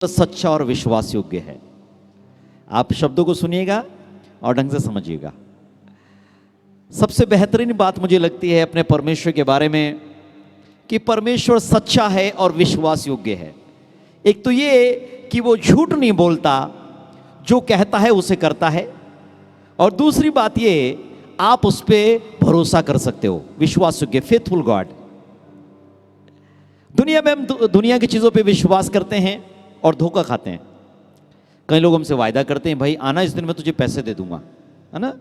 सच्चा और विश्वास योग्य है। आप शब्दों को सुनिएगा और ढंग से समझिएगा। सबसे बेहतरीन बात मुझे लगती है अपने परमेश्वर के बारे में कि परमेश्वर सच्चा है और विश्वास योग्य है। एक तो ये कि वो झूठ नहीं बोलता, जो कहता है उसे करता है, और दूसरी बात ये आप उस पर भरोसा कर सकते हो। विश्वास योग्य, फेथफुल गॉड। दुनिया में हम दुनिया की चीज़ों पे विश्वास करते हैं और धोखा खाते हैं। कई लोग हमसे वायदा करते हैं, भाई आना इस दिन मैं तुझे पैसे दे दूंगा, है ना,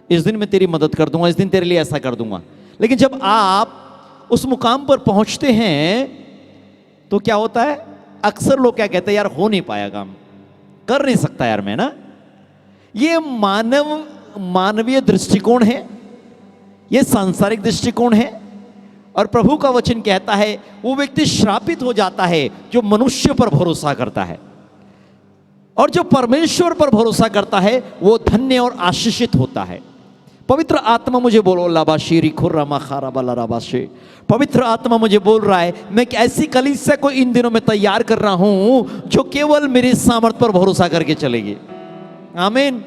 इस दिन मैं तेरी मदद कर दूंगा, इस दिन तेरे लिए ऐसा कर दूंगा। लेकिन जब आप उस मुकाम पर पहुंचते हैं तो क्या होता है? अक्सर लोग क्या कहते हैं, यार हो नहीं पाया काम, कर नहीं सकता यार मैं, ना। ये मानवीय दृष्टिकोण है, ये सांसारिक दृष्टिकोण है। और प्रभु का वचन कहता है वो व्यक्ति श्रापित हो जाता है जो मनुष्य पर भरोसा करता है, और जो परमेश्वर पर भरोसा करता है वो धन्य और आशीषित होता है। पवित्र आत्मा मुझे बोलो लाबाशीरी खुर्रमा खाराबाला राबाशे। पवित्र आत्मा मुझे बोल रहा है मैं एक ऐसी कलीसिया को इन दिनों में तैयार कर रहा हूं जो केवल मेरी सामर्थ पर भरोसा करके चलेगी। आमीन।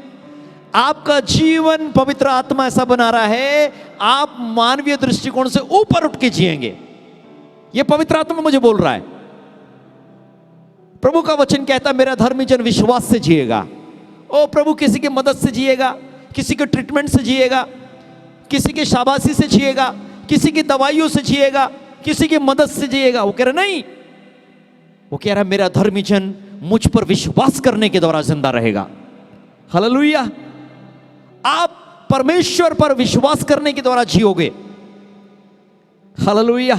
आपका जीवन पवित्र आत्मा ऐसा बना रहा है, आप मानवीय दृष्टिकोण से ऊपर उठ के जिएंगे। यह पवित्र आत्मा मुझे बोल रहा है। प्रभु का वचन कहता है मेरा धर्मी जन विश्वास से जिएगा। ओ प्रभु, किसी की मदद से जिएगा, किसी के ट्रीटमेंट से जिएगा, किसी की शाबाशी से जिएगा, किसी की दवाइयों से जिएगा, किसी की मदद से जिएगा। वो कह रहा नहीं, वो कह रहा मेरा धर्मी जन मुझ पर विश्वास करने के द्वारा जिंदा रहेगा। हालेलुया। आप परमेश्वर पर विश्वास करने के द्वारा जियोगे। हालेलुया।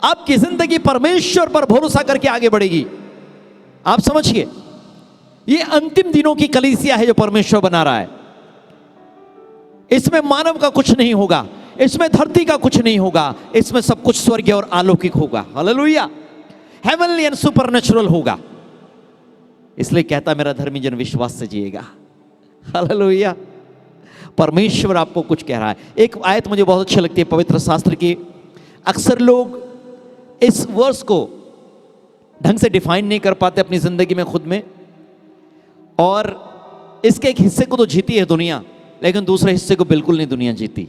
आपकी जिंदगी परमेश्वर पर भरोसा करके आगे बढ़ेगी। आप समझिए, ये अंतिम दिनों की कलीसिया है जो परमेश्वर बना रहा है। इसमें मानव का कुछ नहीं होगा, इसमें धरती का कुछ नहीं होगा, इसमें सब कुछ स्वर्गीय और अलौकिक होगा। हालेलुया। हेवनली एंड सुपरनेचुरल होगा। इसलिए कहता मेरा धर्मी जन विश्वास से जिएगा। हालेलुया। परमेश्वर आपको कुछ कह रहा है। एक आयत मुझे बहुत अच्छी लगती है पवित्र शास्त्र की। अक्सर लोग इस वर्स को ढंग से डिफाइन नहीं कर पाते अपनी जिंदगी में खुद में, और इसके एक हिस्से को तो जीती है दुनिया, लेकिन दूसरे हिस्से को बिल्कुल नहीं दुनिया जीती।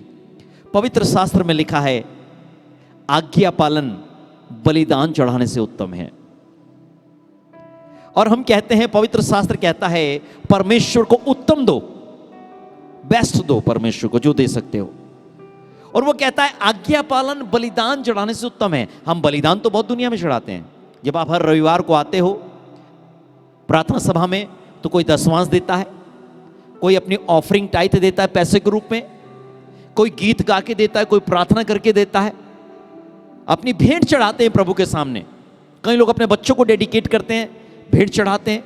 पवित्र शास्त्र में लिखा है आज्ञा पालन बलिदान चढ़ाने से उत्तम है। और हम कहते हैं, पवित्र शास्त्र कहता है परमेश्वर को उत्तम दो, बेस्ट दो परमेश्वर को, जो दे सकते हो। और वो कहता है आज्ञा पालन बलिदान चढ़ाने से उत्तम है। हम बलिदान तो बहुत दुनिया में चढ़ाते हैं। जब आप हर रविवार को आते हो प्रार्थना सभा में तो कोई दशमांश देता है, कोई अपनी ऑफरिंग टाइथ देता है पैसे के रूप में, कोई गीत गा के देता है, कोई प्रार्थना करके देता है, अपनी भेंट चढ़ाते हैं प्रभु के सामने। कई लोग अपने बच्चों को डेडिकेट करते हैं, भेंट चढ़ाते हैं,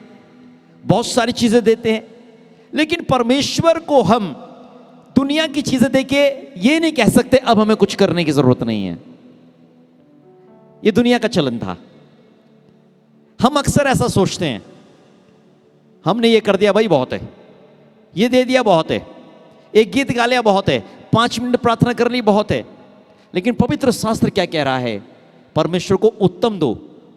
बहुत सारी चीजें देते हैं। लेकिन परमेश्वर को हम दुनिया की चीजें देके ये नहीं कह सकते अब हमें कुछ करने की जरूरत नहीं है। ये दुनिया का चलन था। हम अक्सर ऐसा सोचते हैं, हमने ये कर दिया भाई बहुत है, ये दे दिया बहुत है, एक गीत गा लिया बहुत है, 5 मिनट प्रार्थना कर ली बहुत है। लेकिन पवित्र शास्त्र क्या कह रहा है? परमेश्वर को उत्तम दो।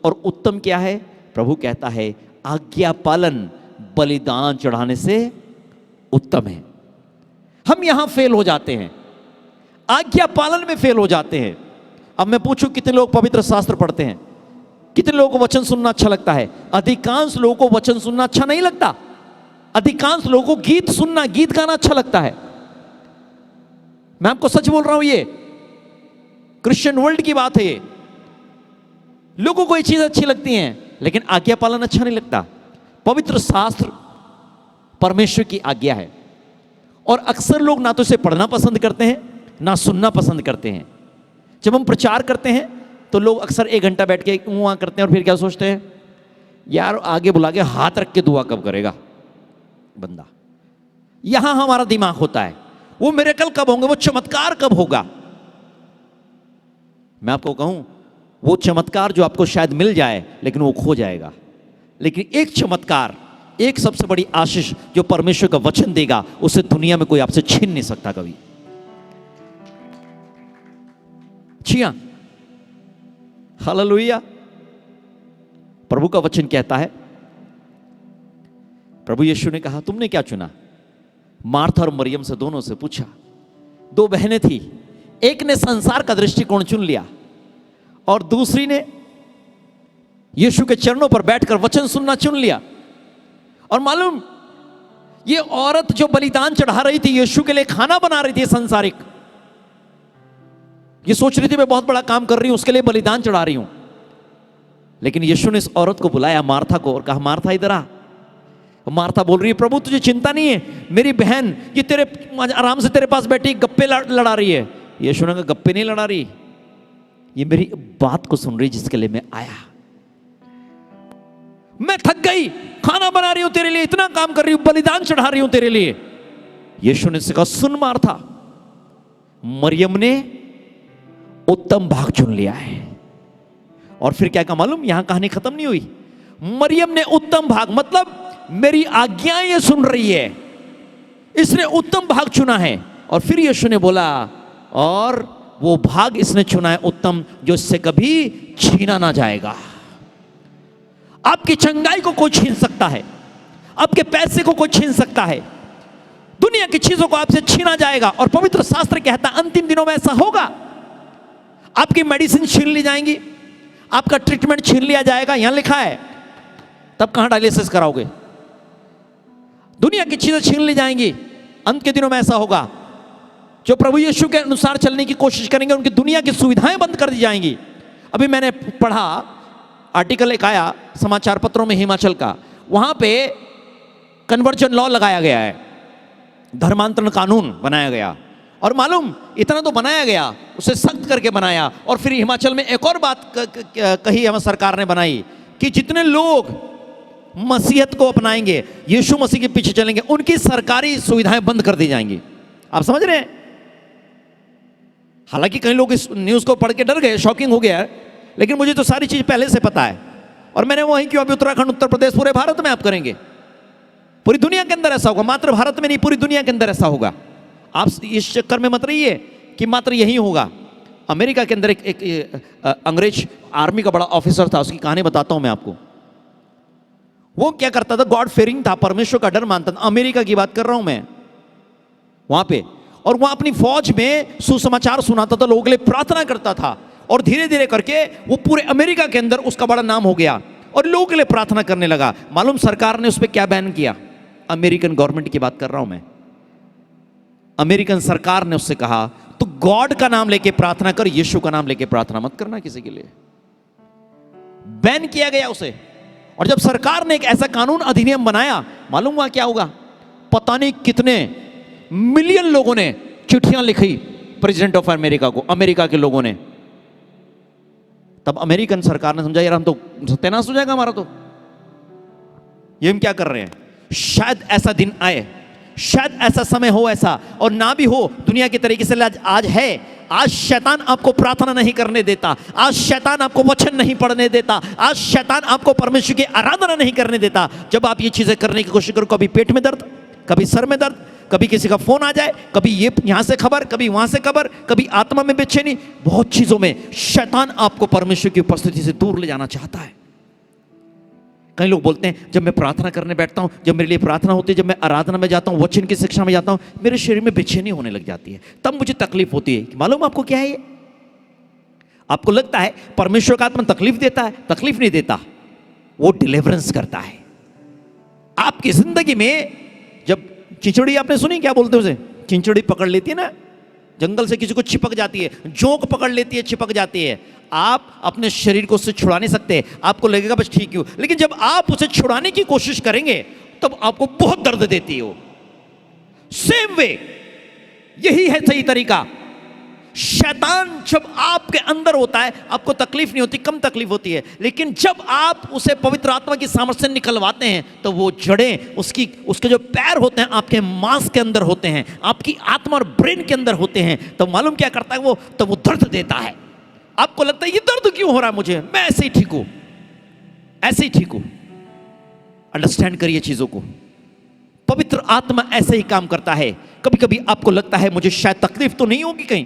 और उत्तम क्या है? प्रभु कहता है आज्ञा पालन बलिदान चढ़ाने से उत्तम है। हम यहां फेल हो जाते हैं, आज्ञा पालन में फेल हो जाते हैं। अब मैं पूछूं कितने लोग पवित्र शास्त्र पढ़ते हैं? कितने लोगों को वचन सुनना अच्छा लगता है? अधिकांश लोगों को वचन सुनना अच्छा नहीं लगता। अधिकांश लोगों को गीत सुनना, गीत गाना अच्छा लगता है। मैं आपको सच बोल रहा हूं, ये क्रिश्चियन वर्ल्ड की बात है। ये लोगों को ये चीज अच्छी लगती हैं, लेकिन आज्ञा पालन अच्छा नहीं लगता। पवित्र शास्त्र परमेश्वर की आज्ञा है, और अक्सर लोग ना तो इसे पढ़ना पसंद करते हैं ना सुनना पसंद करते हैं। जब हम प्रचार करते हैं तो लोग अक्सर 1 घंटा बैठ के वहां करते हैं, और फिर क्या सोचते हैं, यार आगे बुला के हाथ रख के दुआ कब करेगा बंदा। यहां हमारा दिमाग होता है वो मिरेकल कब होंगे, वो चमत्कार कब होगा। मैं आपको कहूं, वो चमत्कार जो आपको शायद मिल जाए लेकिन वो खो जाएगा। लेकिन एक चमत्कार, एक सबसे बड़ी आशीष जो परमेश्वर का वचन देगा, उसे दुनिया में कोई आपसे छीन नहीं सकता कभी। छिया हालेलुया। प्रभु का वचन कहता है प्रभु यीशु ने कहा, तुमने क्या चुना? मार्था और मरियम से, दोनों से पूछा। दो बहनें थी, एक ने संसार का दृष्टिकोण चुन लिया और दूसरी ने यीशु के चरणों पर बैठकर वचन सुनना चुन लिया। और मालूम, ये औरत जो बलिदान चढ़ा रही थी, यीशु के लिए खाना बना रही थी संसारिक, ये सोच रही थी मैं बहुत बड़ा काम कर रही हूं, उसके लिए बलिदान चढ़ा रही हूं। लेकिन यीशु ने इस औरत को बुलाया, मार्था को, और कहा, मार्था इधर आ। मार्था बोल रही है, प्रभु तुझे चिंता नहीं है, मेरी बहन ये तेरे आराम से तेरे पास बैठी गप्पे लड़ा रही है। यीशु ने कहा, गप्पे नहीं लड़ा रही, ये मेरी बात को सुन रही जिसके लिए मैं आया। मैं थक गई, खाना बना रही हूं तेरे लिए, इतना काम कर रही हूं, बलिदान चढ़ा रही हूं तेरे लिए। यीशु ने कहा, सुन मार्था, मरियम ने उत्तम भाग चुन लिया है। और फिर क्या कहा मालूम? यहां कहानी खत्म नहीं हुई। मरियम ने उत्तम भाग, मतलब मेरी आज्ञाएं ये सुन रही है, इसने उत्तम भाग चुना है। और फिर यीशु ने बोला, और वो भाग इसने चुना है उत्तम, जो इससे कभी छीना ना जाएगा। आपकी चंगाई को कोई छीन सकता है, आपके पैसे को कोई छीन सकता है, दुनिया की चीजों को आपसे छीना जाएगा। और पवित्र शास्त्र कहता है अंतिम दिनों में ऐसा होगा। आपकी मेडिसिन छीन ली जाएंगी, आपका ट्रीटमेंट छीन लिया जाएगा, यहां लिखा है। तब कहां डायलिसिस कराओगे? दुनिया की चीजें छीन ली जाएंगी। अंत के दिनों में ऐसा होगा, जो प्रभु यीशु के अनुसार चलने की कोशिश करेंगे, उनकी दुनिया की सुविधाएं बंद कर दी जाएंगी। अभी मैंने पढ़ा, आर्टिकल एक आया समाचार पत्रों में हिमाचल का, वहां पे कन्वर्जन लॉ लगाया गया है, धर्मांतरण कानून बनाया गया। और मालूम, इतना तो बनाया गया, उसे सख्त करके बनाया। और फिर हिमाचल में एक और बात कही हमें सरकार ने बनाई कि जितने लोग मसीहत को अपनाएंगे, यीशु मसीह के पीछे चलेंगे, उनकी सरकारी सुविधाएं बंद कर दी जाएंगी। आप समझ रहे हैं? हालांकि कई लोग इस न्यूज को पढ़ के डर गए, शॉकिंग हो गया है, लेकिन मुझे तो सारी चीज पहले से पता है। और मैंने वहीं क्यों, अभी उत्तराखंड, उत्तर प्रदेश, पूरे भारत में आप करेंगे, पूरी दुनिया के अंदर ऐसा होगा, मात्र भारत में नहीं, पूरी दुनिया के अंदर ऐसा होगा। आप इस चक्कर में मत रहिए कि मात्र यही होगा। अमेरिका के अंदर एक अंग्रेज आर्मी का बड़ा ऑफिसर था, उसकी कहानी बताता हूं मैं आपको। वो क्या करता था? गॉड फेयरिंग था, परमेश्वर का डर मानता था। अमेरिका की बात कर रहा हूं मैं, वहां पे। और वहां अपनी फौज में सुसमाचार सुनाता था, लोगों के लिए प्रार्थना करता था। और धीरे धीरे करके वो पूरे अमेरिका के अंदर उसका बड़ा नाम हो गया और लोगों के लिए प्रार्थना करने लगा। मालूम सरकार ने उस पर क्या बैन किया? अमेरिकन गवर्नमेंट की बात कर रहा हूं मैं। अमेरिकन सरकार ने उससे कहा, तो गॉड का नाम लेके प्रार्थना कर, यीशु का नाम लेके प्रार्थना मत करना किसी के लिए। बैन किया गया उसे। और जब सरकार ने एक ऐसा कानून अधिनियम बनाया, मालूम हुआ क्या होगा? पता नहीं कितने मिलियन लोगों ने चिट्ठियां लिखी प्रेसिडेंट ऑफ अमेरिका को, अमेरिका के लोगों ने। तब अमेरिकन सरकार ने समझा, यार हम तो सत्यानाश हो जाएगा हमारा, तो ये हम क्या कर रहे हैं। शायद ऐसा दिन आए, शायद ऐसा समय हो, ऐसा और ना भी हो, दुनिया के तरीके से आज है। आज शैतान आपको प्रार्थना नहीं करने देता, आज शैतान आपको वचन नहीं पढ़ने देता, आज शैतान आपको परमेश्वर की आराधना नहीं करने देता। जब आप ये चीजें करने की कोशिश करो, कभी पेट में दर्द, कभी सर में दर्द, कभी किसी का फोन आ जाए, कभी ये यहां से खबर, कभी वहां से खबर, कभी आत्मा में बेचैनी, बहुत चीजों में शैतान आपको परमेश्वर की उपस्थिति से दूर ले जाना चाहता है। कई लोग बोलते हैं, जब मैं प्रार्थना करने बैठता हूं, जब मेरे लिए प्रार्थना होती है, जब मैं आराधना में जाता हूं, वचन की शिक्षा में जाता हूं, मेरे शरीर में बेचैनी होने लग जाती है, तब मुझे तकलीफ होती है। मालूम आपको क्या है ये? आपको लगता है परमेश्वर का आत्मा तकलीफ देता है? तकलीफ नहीं देता, वो डिलीवरेंस करता है। आपकी जिंदगी में जब चिंचड़ी, आपने सुनी, क्या बोलते हैं उसे? चिंचड़ी पकड़ लेती है ना, जंगल से किसी को चिपक जाती है, जोंक पकड़ लेती है, चिपक जाती है। आप अपने शरीर को उससे छुड़ा नहीं सकते, आपको लगेगा बस ठीक है, लेकिन जब आप उसे छुड़ाने की कोशिश करेंगे तब आपको बहुत दर्द देती है वो। सेम वे, यही है सही तरीका। शैतान जब आपके अंदर होता है, आपको तकलीफ नहीं होती, कम तकलीफ होती है, लेकिन जब आप उसे पवित्र आत्मा की सामर्थ्य से निकलवाते हैं, तो वो जड़ें, उसके जो पैर होते हैं आपके मांस के अंदर होते हैं, आपकी आत्मा और ब्रेन के अंदर होते हैं। तो मालूम क्या करता है वो? तो वो दर्द देता है। आपको लगता है ये दर्द क्यों हो रहा है मुझे, मैं ऐसे ही ठीक हूं, ऐसे ही ठीक हूं। अंडरस्टैंड करिए चीजों को। पवित्र आत्मा ऐसे ही काम करता है। कभी कभी आपको लगता है मुझे शायद तकलीफ तो नहीं होगी, कहीं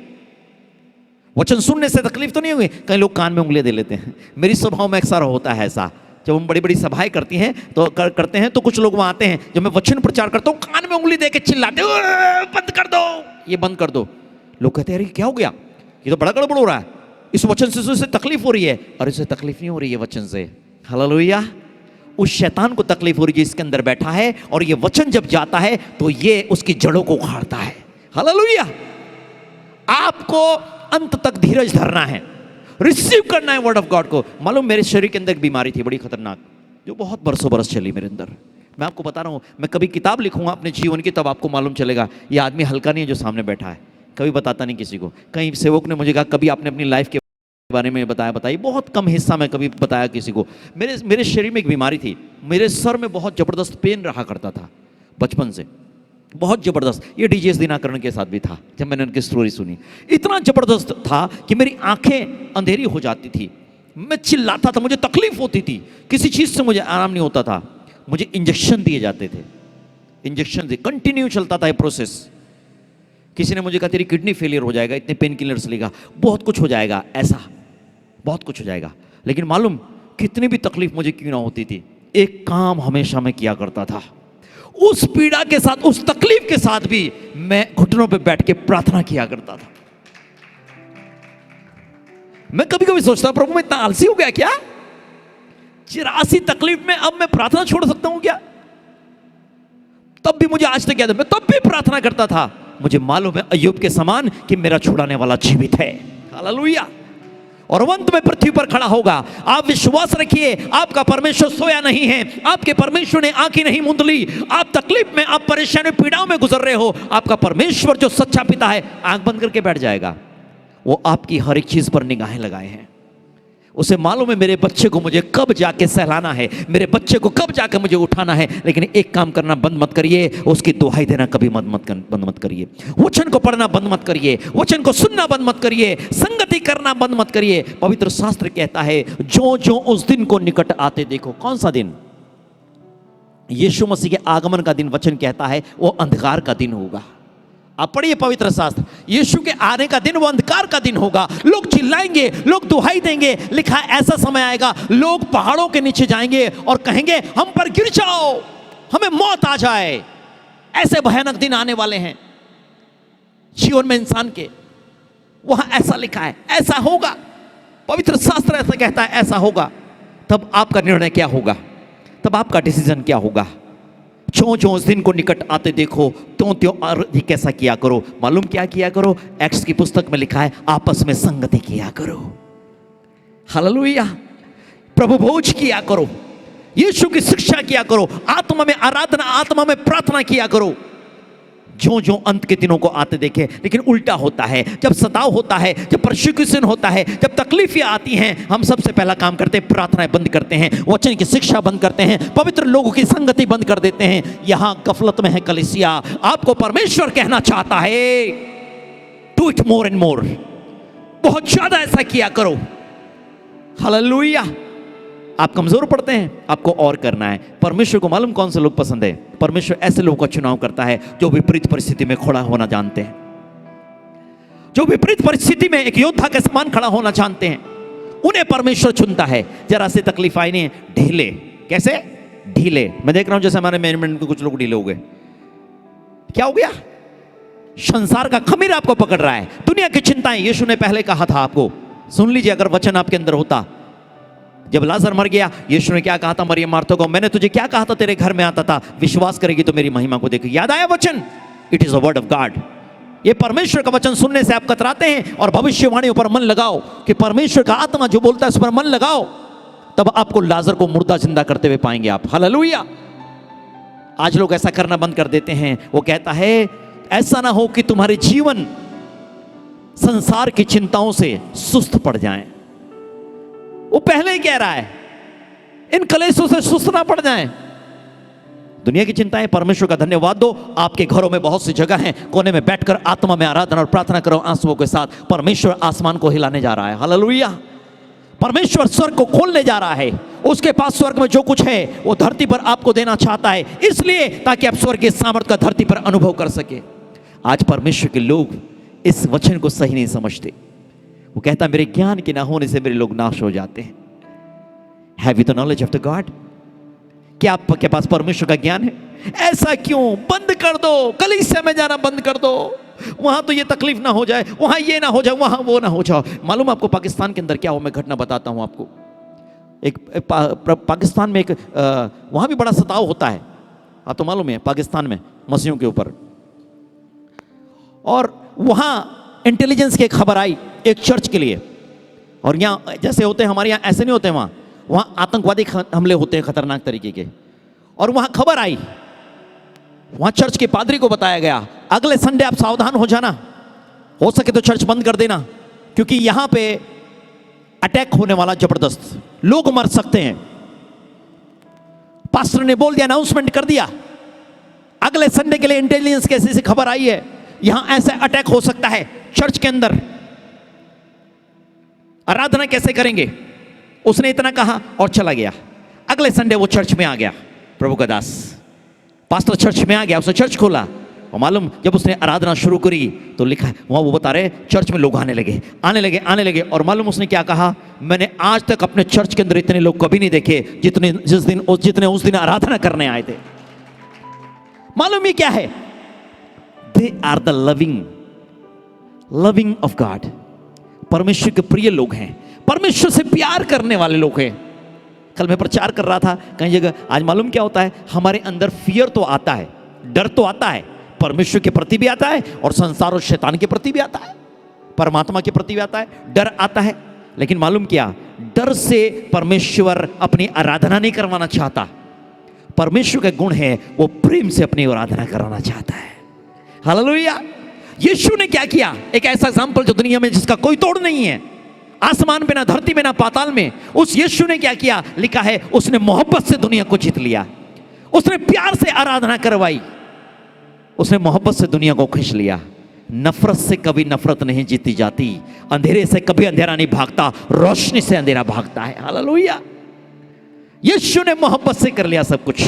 वचन सुनने से तकलीफ तो नहीं होगी। कई लोग कान में उंगलियां दे लेते हैं। मेरी स्वभाव में अक्सर होता है ऐसा, जब हम बड़ी बड़ी सभाएं करती हैं तो करते हैं तो कुछ लोग वहां आते हैं, जब मैं वचन प्रचार करता हूँ कान में उंगली दे के चिल्लाते, बंद कर दो, ये बंद कर दो। लोग कहते हैं अरे क्या हो गया, ये तो बड़ा गड़बड़ हो रहा है, इस वचन से इसे तकलीफ हो रही है। और इसे तकलीफ नहीं हो रही है वचन से, हालेलुया। उस शैतान को तकलीफ हो रही है जिसके अंदर बैठा है, और ये वचन जब जाता है तो ये उसकी जड़ों को उखाड़ता है, हालेलुया। आपको अंत तक धीरज धरना है, रिसीव करना है वर्ड ऑफ गॉड को। मालूम मेरे शरीर के अंदर एक बीमारी थी बड़ी खतरनाक, जो बहुत बरसों बरस चली मेरे अंदर। मैं आपको बता रहा हूं, मैं कभी किताब लिखूंगा अपने जीवन की तब आपको मालूम चलेगा ये आदमी हल्का नहीं है जो सामने बैठा है। कभी बताता नहीं किसी को। कई सेवक ने मुझे कहा कभी आपने अपनी लाइफ के बारे में बताइए, बहुत कम हिस्सा में कभी बताया किसी को। मेरे शरीर में एक बीमारी थी, मेरे सर में बहुत जबरदस्त पेन रहा करता था बचपन से, बहुत जबरदस्त। ये डीजेस दिनाकरण के साथ भी था, जब मैंने उनकी स्टोरी सुनी इतना जबरदस्त था कि मेरी आंखें अंधेरी हो जाती थी, मैं चिल्लाता था, मुझे तकलीफ होती थी, किसी चीज से मुझे आराम नहीं होता था। मुझे इंजेक्शन दिए जाते थे, इंजेक्शन से कंटिन्यू चलता था ये प्रोसेस। किसी ने मुझे कहा तेरी किडनी फेलियर हो जाएगा, इतने पेन किलर्स लेगा, बहुत कुछ हो जाएगा, ऐसा बहुत कुछ हो जाएगा। लेकिन मालूम कितनी भी तकलीफ मुझे क्यों ना होती थी, एक काम हमेशा मैं किया करता था। उस पीड़ा के साथ, उस तकलीफ के साथ भी मैं घुटनों पे बैठ के प्रार्थना किया करता था। मैं कभी कभी सोचता प्रभु मैं इतना आलसी हो गया क्या, 84 तकलीफ में अब मैं प्रार्थना छोड़ सकता हूं क्या। तब भी मुझे आज तक याद है, मैं तब भी प्रार्थना करता था। मुझे मालूम है अय्यूब के समान कि मेरा छुड़ाने वाला जीवित है, हालेलुया। और अंत में पृथ्वी पर खड़ा होगा। आप विश्वास रखिए, आपका परमेश्वर सोया नहीं है, आपके परमेश्वर ने आंखें नहीं मूंद ली। आप तकलीफ में, आप परेशानी पीड़ाओं में गुजर रहे हो, आपका परमेश्वर जो सच्चा पिता है आंख बंद करके बैठ जाएगा। वो आपकी हर एक चीज पर निगाहें लगाए हैं। उसे मालूम है मेरे बच्चे को मुझे कब जाके सहलाना है, मेरे बच्चे को कब जाके मुझे उठाना है। लेकिन एक काम करना बंद मत करिए, उसकी दुहाई देना कभी बंद मत करिए, वचन को पढ़ना बंद मत करिए, वचन को सुनना बंद मत करिए, संगति करना बंद मत करिए। पवित्र शास्त्र कहता है जो जो उस दिन को निकट आते देखो। कौन सा दिन? यीशु मसीह के आगमन का दिन। वचन कहता है वो अंधकार का दिन होगा। आप पढ़िए पवित्र शास्त्र, यीशु के आने का दिन वो अंधकार का दिन होगा। लोग चिल्लाएंगे, लोग दुहाई देंगे। लिखा है ऐसा समय आएगा लोग पहाड़ों के नीचे जाएंगे और कहेंगे हम पर गिर जाओ, हमें मौत आ जाए। ऐसे भयानक दिन आने वाले हैं जीवन में इंसान के। वहां ऐसा लिखा है, ऐसा होगा। पवित्र शास्त्र ऐसा कहता है ऐसा होगा। तब आपका निर्णय क्या होगा? तब आपका डिसीजन क्या होगा? जो जो उस दिन को निकट आते देखो त्यों त्यों अधिक कैसा किया करो। मालूम क्या किया करो? एक्ट्स की पुस्तक में लिखा है आपस में संगति किया करो, हालेलुया। प्रभु भोज किया करो, यीशु की शिक्षा किया करो, आत्मा में आराधना, आत्मा में प्रार्थना किया करो। जो जो अंत के दिनों को आते देखे। लेकिन उल्टा होता है, जब सताव होता है, जब परसिक्यूशन होता है, जब तकलीफें आती हैं, हम सबसे पहला काम करते हैं प्रार्थनाएं बंद करते हैं, वचन की शिक्षा बंद करते हैं, पवित्र लोगों की संगति बंद कर देते हैं। यहां गफलत में है कलीसिया। आपको परमेश्वर कहना चाहता है do it more and more, बहुत ज्यादा ऐसा किया करो, हालेलुया। आप कमजोर पड़ते हैं, आपको और करना है। परमेश्वर को मालूम कौन से लोग पसंद है? परमेश्वर ऐसे लोगों का चुनाव करता है जो विपरीत परिस्थिति में खड़ा होना जानते हैं, जो विपरीत परिस्थिति में एक योद्धा के समान खड़ा होना जानते हैं, उन्हें परमेश्वर चुनता है। जरा से तकलीफ आई नहीं, ढीले। कैसे ढीले? मैं देख रहा हूं जैसे हमारे मैनेजमेंट के कुछ लोग ढीले हो गए। क्या हो गया? संसार का खमीर आपको पकड़ रहा है, दुनिया की चिंताएं। यीशु ने पहले कहा था आपको, सुन लीजिए अगर वचन आपके अंदर होता। जब लाजर मर गया, यीशु ने क्या कहा था मरियम मार्था को? मैंने तुझे क्या कहा था तेरे घर में आता था, विश्वास करेगी तो मेरी महिमा को देखेगी। याद आया वचन? It is a word of God. ये परमेश्वर का वचन सुनने से आप कतराते हैं और भविष्यवाणियों पर मन लगाओ कि परमेश्वर का आत्मा जो बोलता है उस पर मन लगाओ, तब आपको लाजर को मुर्दा जिंदा करते हुए पाएंगे आप, हालेलुया। आज लोग ऐसा करना बंद कर देते हैं। वो कहता है ऐसा ना हो कि तुम्हारे जीवन संसार की चिंताओं से सुस्त पड़ जाएं। वो पहले ही कह रहा है इन कलेशों से सुस्त ना पड़ जाएं। दुनिया की चिंताएं, परमेश्वर का धन्यवाद दो। आपके घरों में बहुत सी जगह है, कोने में बैठकर आत्मा में आराधना और प्रार्थना करो आंसुओं के साथ। परमेश्वर आसमान को हिलाने जा रहा है, हालेलुया। परमेश्वर स्वर्ग को खोलने जा रहा है। उसके पास स्वर्ग में जो कुछ है वो धरती पर आपको देना चाहता है, इसलिए ताकि आप स्वर्ग के सामर्थ्य का धरती पर अनुभव कर सके। आज परमेश्वर के लोग इस वचन को सही नहीं समझते। वो कहता मेरे ज्ञान के ना होने से मेरे लोग नाश हो जाते हैं। Have you the knowledge of the God? क्या आपके पास परमेश्वर का ज्ञान है? ऐसा क्यों? बंद कर दो, कलीसिया में जाना बंद कर दो। वहां तो ये तकलीफ ना हो जाए, वहां ये ना हो जाए, वहां वो ना हो जाओ। मालूम आपको पाकिस्तान के अंदर क्या हो? मैं घटना बताता हूं आपको। पाकिस्तान में वहां भी बड़ा सताव होता है, आप तो मालूम है, पाकिस्तान में मसीहों के ऊपर। और वहां इंटेलिजेंस की एक खबर आई एक चर्च के लिए, और यहाँ जैसे होते हैं हमारे यहाँ ऐसे नहीं होते, वहां आतंकवादी हमले होते हैं खतरनाक तरीके के। और वहां खबर आई, वहां चर्च के पादरी को बताया गया, अगले संडे आप सावधान हो जाना, हो सके तो चर्च बंद कर देना, क्योंकि यहां पे अटैक होने वाला जबरदस्त, लोग मर सकते हैं। पास्टर ने बोल दिया, अनाउंसमेंट कर दिया, अगले संडे के लिए इंटेलिजेंस कैसे से खबर आई है, यहां ऐसे अटैक हो सकता है, चर्च के अंदर आराधना कैसे करेंगे। उसने इतना कहा और चला गया। अगले संडे वो चर्च में आ गया, प्रभु का दास पास्टर चर्च में आ गया, उसने चर्च खोला, और मालूम जब उसने आराधना शुरू करी तो लिखा है वहां, वो बता रहे चर्च में लोग आने लगे। और मालूम उसने क्या कहा, मैंने आज तक अपने चर्च के अंदर इतने लोग कभी नहीं देखे जितने उस दिन आराधना करने आए थे। मालूम ये क्या है? They are the loving of God. परमेश्वर के प्रिय लोग हैं, परमेश्वर से प्यार करने वाले लोग हैं। कल मैं प्रचार कर रहा था कहीं जगह, आज मालूम क्या होता है, हमारे अंदर फियर तो आता है, डर तो आता है, परमेश्वर के प्रति भी आता है और संसार और शैतान के प्रति भी आता है, परमात्मा के प्रति भी आता है, डर आता है। लेकिन मालूम क्या, डर से परमेश्वर अपनी आराधना नहीं करवाना चाहता। परमेश्वर का गुण है, वो प्रेम से अपनी आराधना कराना चाहता है। हालेलुया। यीशु ने क्या किया? एक ऐसा एग्जाम्पल जो दुनिया में जिसका कोई तोड़ नहीं है, आसमान में ना धरती में ना पाताल में, उस यीशु ने क्या किया? लिखा है उसने मोहब्बत से दुनिया को जीत लिया, उसने प्यार से आराधना करवाई, उसने मोहब्बत से दुनिया को खींच लिया। नफरत से कभी नफरत नहीं जीती जाती, अंधेरे से कभी अंधेरा नहीं भागता, रोशनी से अंधेरा भागता है। हालेलुया। यीशु ने मोहब्बत से कर लिया सब कुछ।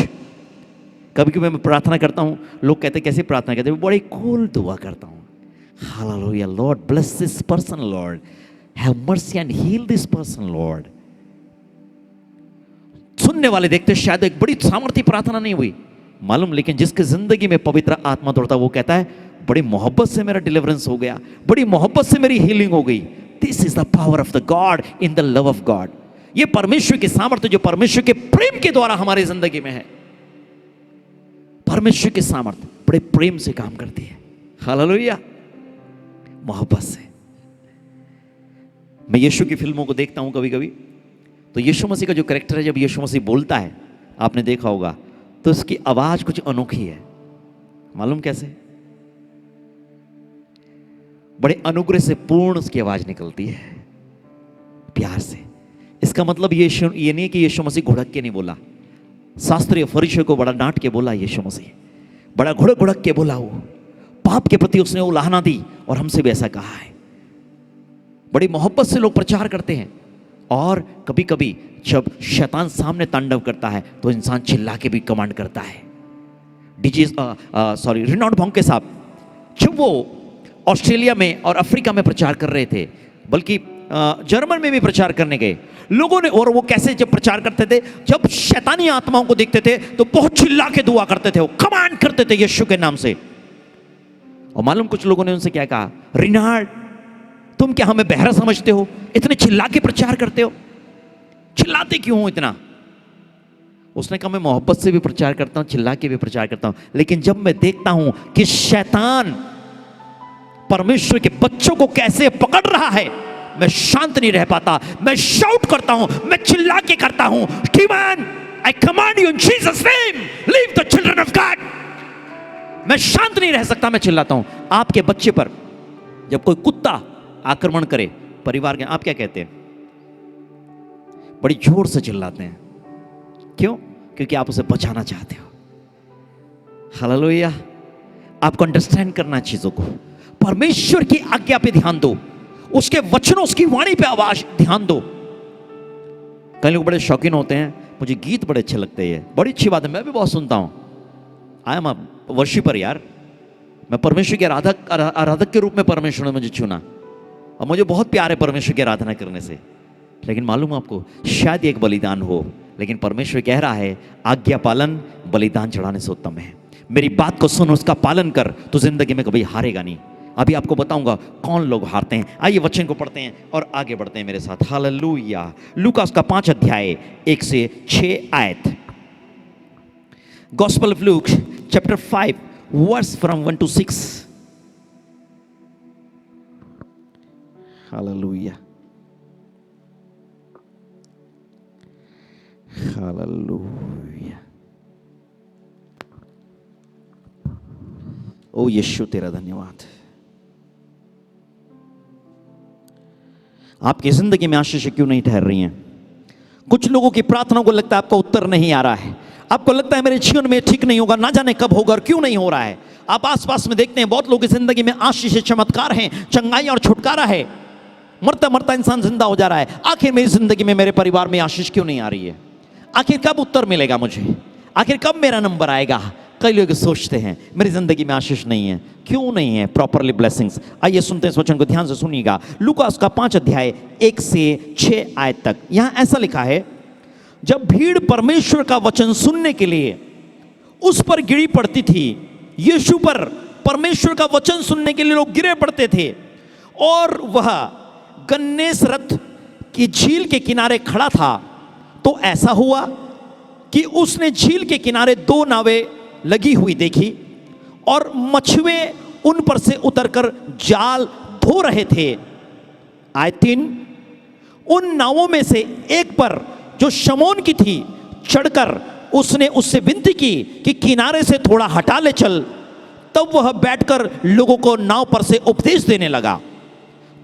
कभी कभी मैं प्रार्थना करता हूं, लोग कहते कैसे प्रार्थना करते हैं, बड़ी कूल दुआ करता हूं, hallelujah, Lord bless this person, Lord have mercy and heal this person, Lord. सुनने वाले देखते शायद एक बड़ी सामर्थ्य प्रार्थना नहीं हुई मालूम, लेकिन जिसकी जिंदगी में पवित्र आत्मा दौड़ता वो कहता है बड़ी मोहब्बत से मेरा डिलीवरेंस हो गया, बड़ी मोहब्बत से मेरी हीलिंग हो गई। This is the power of the God in the love of God. ये परमेश्वर की सामर्थ्य जो परमेश्वर के प्रेम के द्वारा हमारी जिंदगी में है। परमेश्वर की सामर्थ्य बड़े प्रेम से काम करती है। हालेलुया। मोहब्बत से। मैं यीशु की फिल्मों को देखता हूं कभी कभी, तो यीशु मसीह का जो कैरेक्टर है, जब यीशु मसीह बोलता है, आपने देखा होगा, तो उसकी आवाज कुछ अनोखी है। मालूम कैसे? बड़े अनुग्रह से पूर्ण उसकी आवाज निकलती है, प्यार से। इसका मतलब ये नहीं कि यीशु मसीह घुड़क के नहीं बोला, शास्त्रीय फरीसियों को बड़ा डांट के बोला यीशु मसीह, बड़ा घुड़क घुड़क के बोला। वो पाप के प्रति उसने उलाहना दी, और हमसे भी ऐसा कहा है। बड़ी मोहब्बत से लोग प्रचार करते हैं, और कभी कभी जब शैतान सामने तांडव करता है तो इंसान चिल्ला के भी कमांड करता है। रिनॉल्ड भोंके साहब जब वो ऑस्ट्रेलिया में और अफ्रीका में प्रचार कर रहे थे, बल्कि जर्मन में भी प्रचार करने गए लोगों ने, और वो कैसे जब प्रचार करते थे, जब शैतानी आत्माओं को देखते थे तो बहुत चिल्ला के दुआ करते थे, वो कमांड करते थे यीशु के नाम से। और मालूम कुछ लोगों ने उनसे क्या कहा, रिनाल्ड तुम क्या हमें बहरा समझते हो, इतने चिल्ला के प्रचार करते हो, चिल्लाते क्यों हो इतना? उसने कहा मैं मोहब्बत से भी प्रचार करता हूं, चिल्ला के भी प्रचार करता हूं, लेकिन जब मैं देखता हूं कि शैतान परमेश्वर के बच्चों को कैसे पकड़ रहा है, मैं शांत नहीं रह पाता, मैं शाउट करता हूं, मैं चिल्ला के करता हूं, demon I command you in Jesus name leave the children of God. मैं शांत नहीं रह सकता, मैं चिल्लाता हूं। आपके बच्चे पर जब कोई कुत्ता आक्रमण करे परिवार के, आप क्या कहते हैं? बड़ी जोर से चिल्लाते हैं। क्यों? क्योंकि आप उसे बचाना चाहते हो। हालेलुया। आपको अंडरस्टैंड करना चीजों को। परमेश्वर की आज्ञा पे ध्यान दो, उसके वचनों, उसकी वाणी पे आवाज ध्यान दो। कई लोग बड़े शौकीन होते हैं, मुझे गीत बड़े अच्छे लगते हैं, बड़ी अच्छी बात है, मैं भी बहुत सुनता हूं। आई एम अ वर्शिपर यार, मैं परमेश्वर के आराधक के रूप में परमेश्वर ने मुझे चुना, और मुझे बहुत प्यार है परमेश्वर की आराधना करने से। लेकिन मालूम आपको, शायद एक बलिदान हो, लेकिन परमेश्वर कह रहा है आज्ञा पालन बलिदान चढ़ाने से उत्तम है। मेरी बात को सुन, उसका पालन कर, तो जिंदगी में कभी हारेगा नहीं। अभी आपको बताऊंगा कौन लोग हारते हैं। आइए वचन को पढ़ते हैं और आगे बढ़ते हैं मेरे साथ। हालेलुया। लूका उसका 5 अध्याय 1 से 6 आयत। Gospel of Luke chapter 5 verse from 1 to 6। Hallelujah, hallelujah. ओ यीशु तेरा धन्यवाद। आपकी जिंदगी में आशीष क्यों नहीं ठहर रही हैं? कुछ लोगों की प्रार्थनाओं को लगता है आपका उत्तर नहीं आ रहा है। आपको लगता है मेरे जीवन में ठीक नहीं होगा, ना जाने कब होगा और क्यों नहीं हो रहा है। आप आसपास में देखते हैं बहुत लोगों की जिंदगी में आशीष, चमत्कार हैं, चंगाई और छुटकारा है। मरता मरता इंसान जिंदा हो जा रहा है। आखिर मेरी जिंदगी में, मेरे परिवार में आशीष क्यों नहीं आ रही है? आखिर कब उत्तर मिलेगा मुझे? आखिर कब मेरा नंबर आएगा? कई लोग सोचते हैं मेरी जिंदगी में आशीष नहीं है। क्यों नहीं है? Properly blessings. आइए सुनते हैं इस वचन को, ध्यान से सुनिएगा। लूका उसका 5 अध्याय 1 से 6 आयत तक। यहां ऐसा लिखा है, जब भीड़ परमेश्वर का वचन सुनने के लिए उस पर गिरी पड़ती थी, यीशु पर परमेश्वर का वचन सुनने के लिए लोग गिरे पड़ते थे, और वह गन्नेसरत की झील के किनारे खड़ा था, तो ऐसा हुआ कि उसने झील के किनारे 2 नावें लगी हुई देखी और मछुए उन पर से उतरकर जाल धो रहे थे। आयत 3, उन नावों में से एक पर जो शमौन की थी चढ़कर उसने उससे विनती की कि किनारे से थोड़ा हटा ले चल। तब वह बैठकर लोगों को नाव पर से उपदेश देने लगा।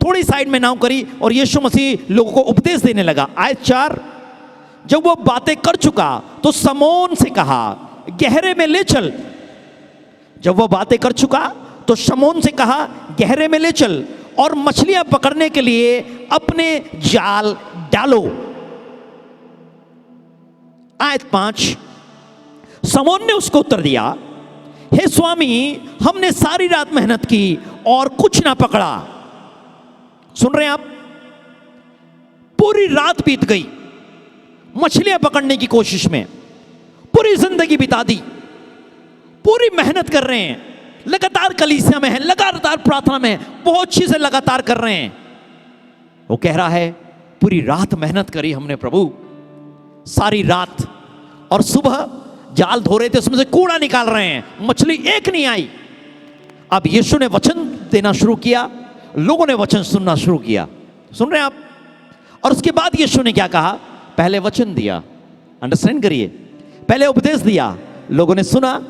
थोड़ी साइड में नाव करी और यीशु मसीह लोगों को उपदेश देने लगा। आयत 4, जब वह बातें कर चुका तो शमौन से कहा गहरे में ले चल। जब वह बातें कर चुका तो शमौन से कहा गहरे में ले चल और मछलियां पकड़ने के लिए अपने जाल डालो। आयत 5, शमौन ने उसको उत्तर दिया, हे स्वामी, हमने सारी रात मेहनत की और कुछ ना पकड़ा। सुन रहे हैं आप? पूरी रात बीत गई मछलियां पकड़ने की कोशिश में, पूरी जिंदगी बिता दी, पूरी मेहनत कर रहे हैं, लगातार कलीसिया में हैं, लगातार प्रार्थना में हैं, बहुत चीजें लगातार कर रहे हैं। वो कह रहा है पूरी रात मेहनत करी हमने प्रभु, सारी रात, और सुबह जाल धो रहे थे, उसमें से कूड़ा निकाल रहे हैं, मछली एक नहीं आई। अब यीशु ने वचन देना शुरू किया, लोगों ने वचन सुनना शुरू किया। सुन रहे हैं आप? और उसके बाद यीशु ने क्या कहा? पहले वचन दिया, अंडरस्टैंड करिए, पहले उपदेश दिया, लोगों ने सुना,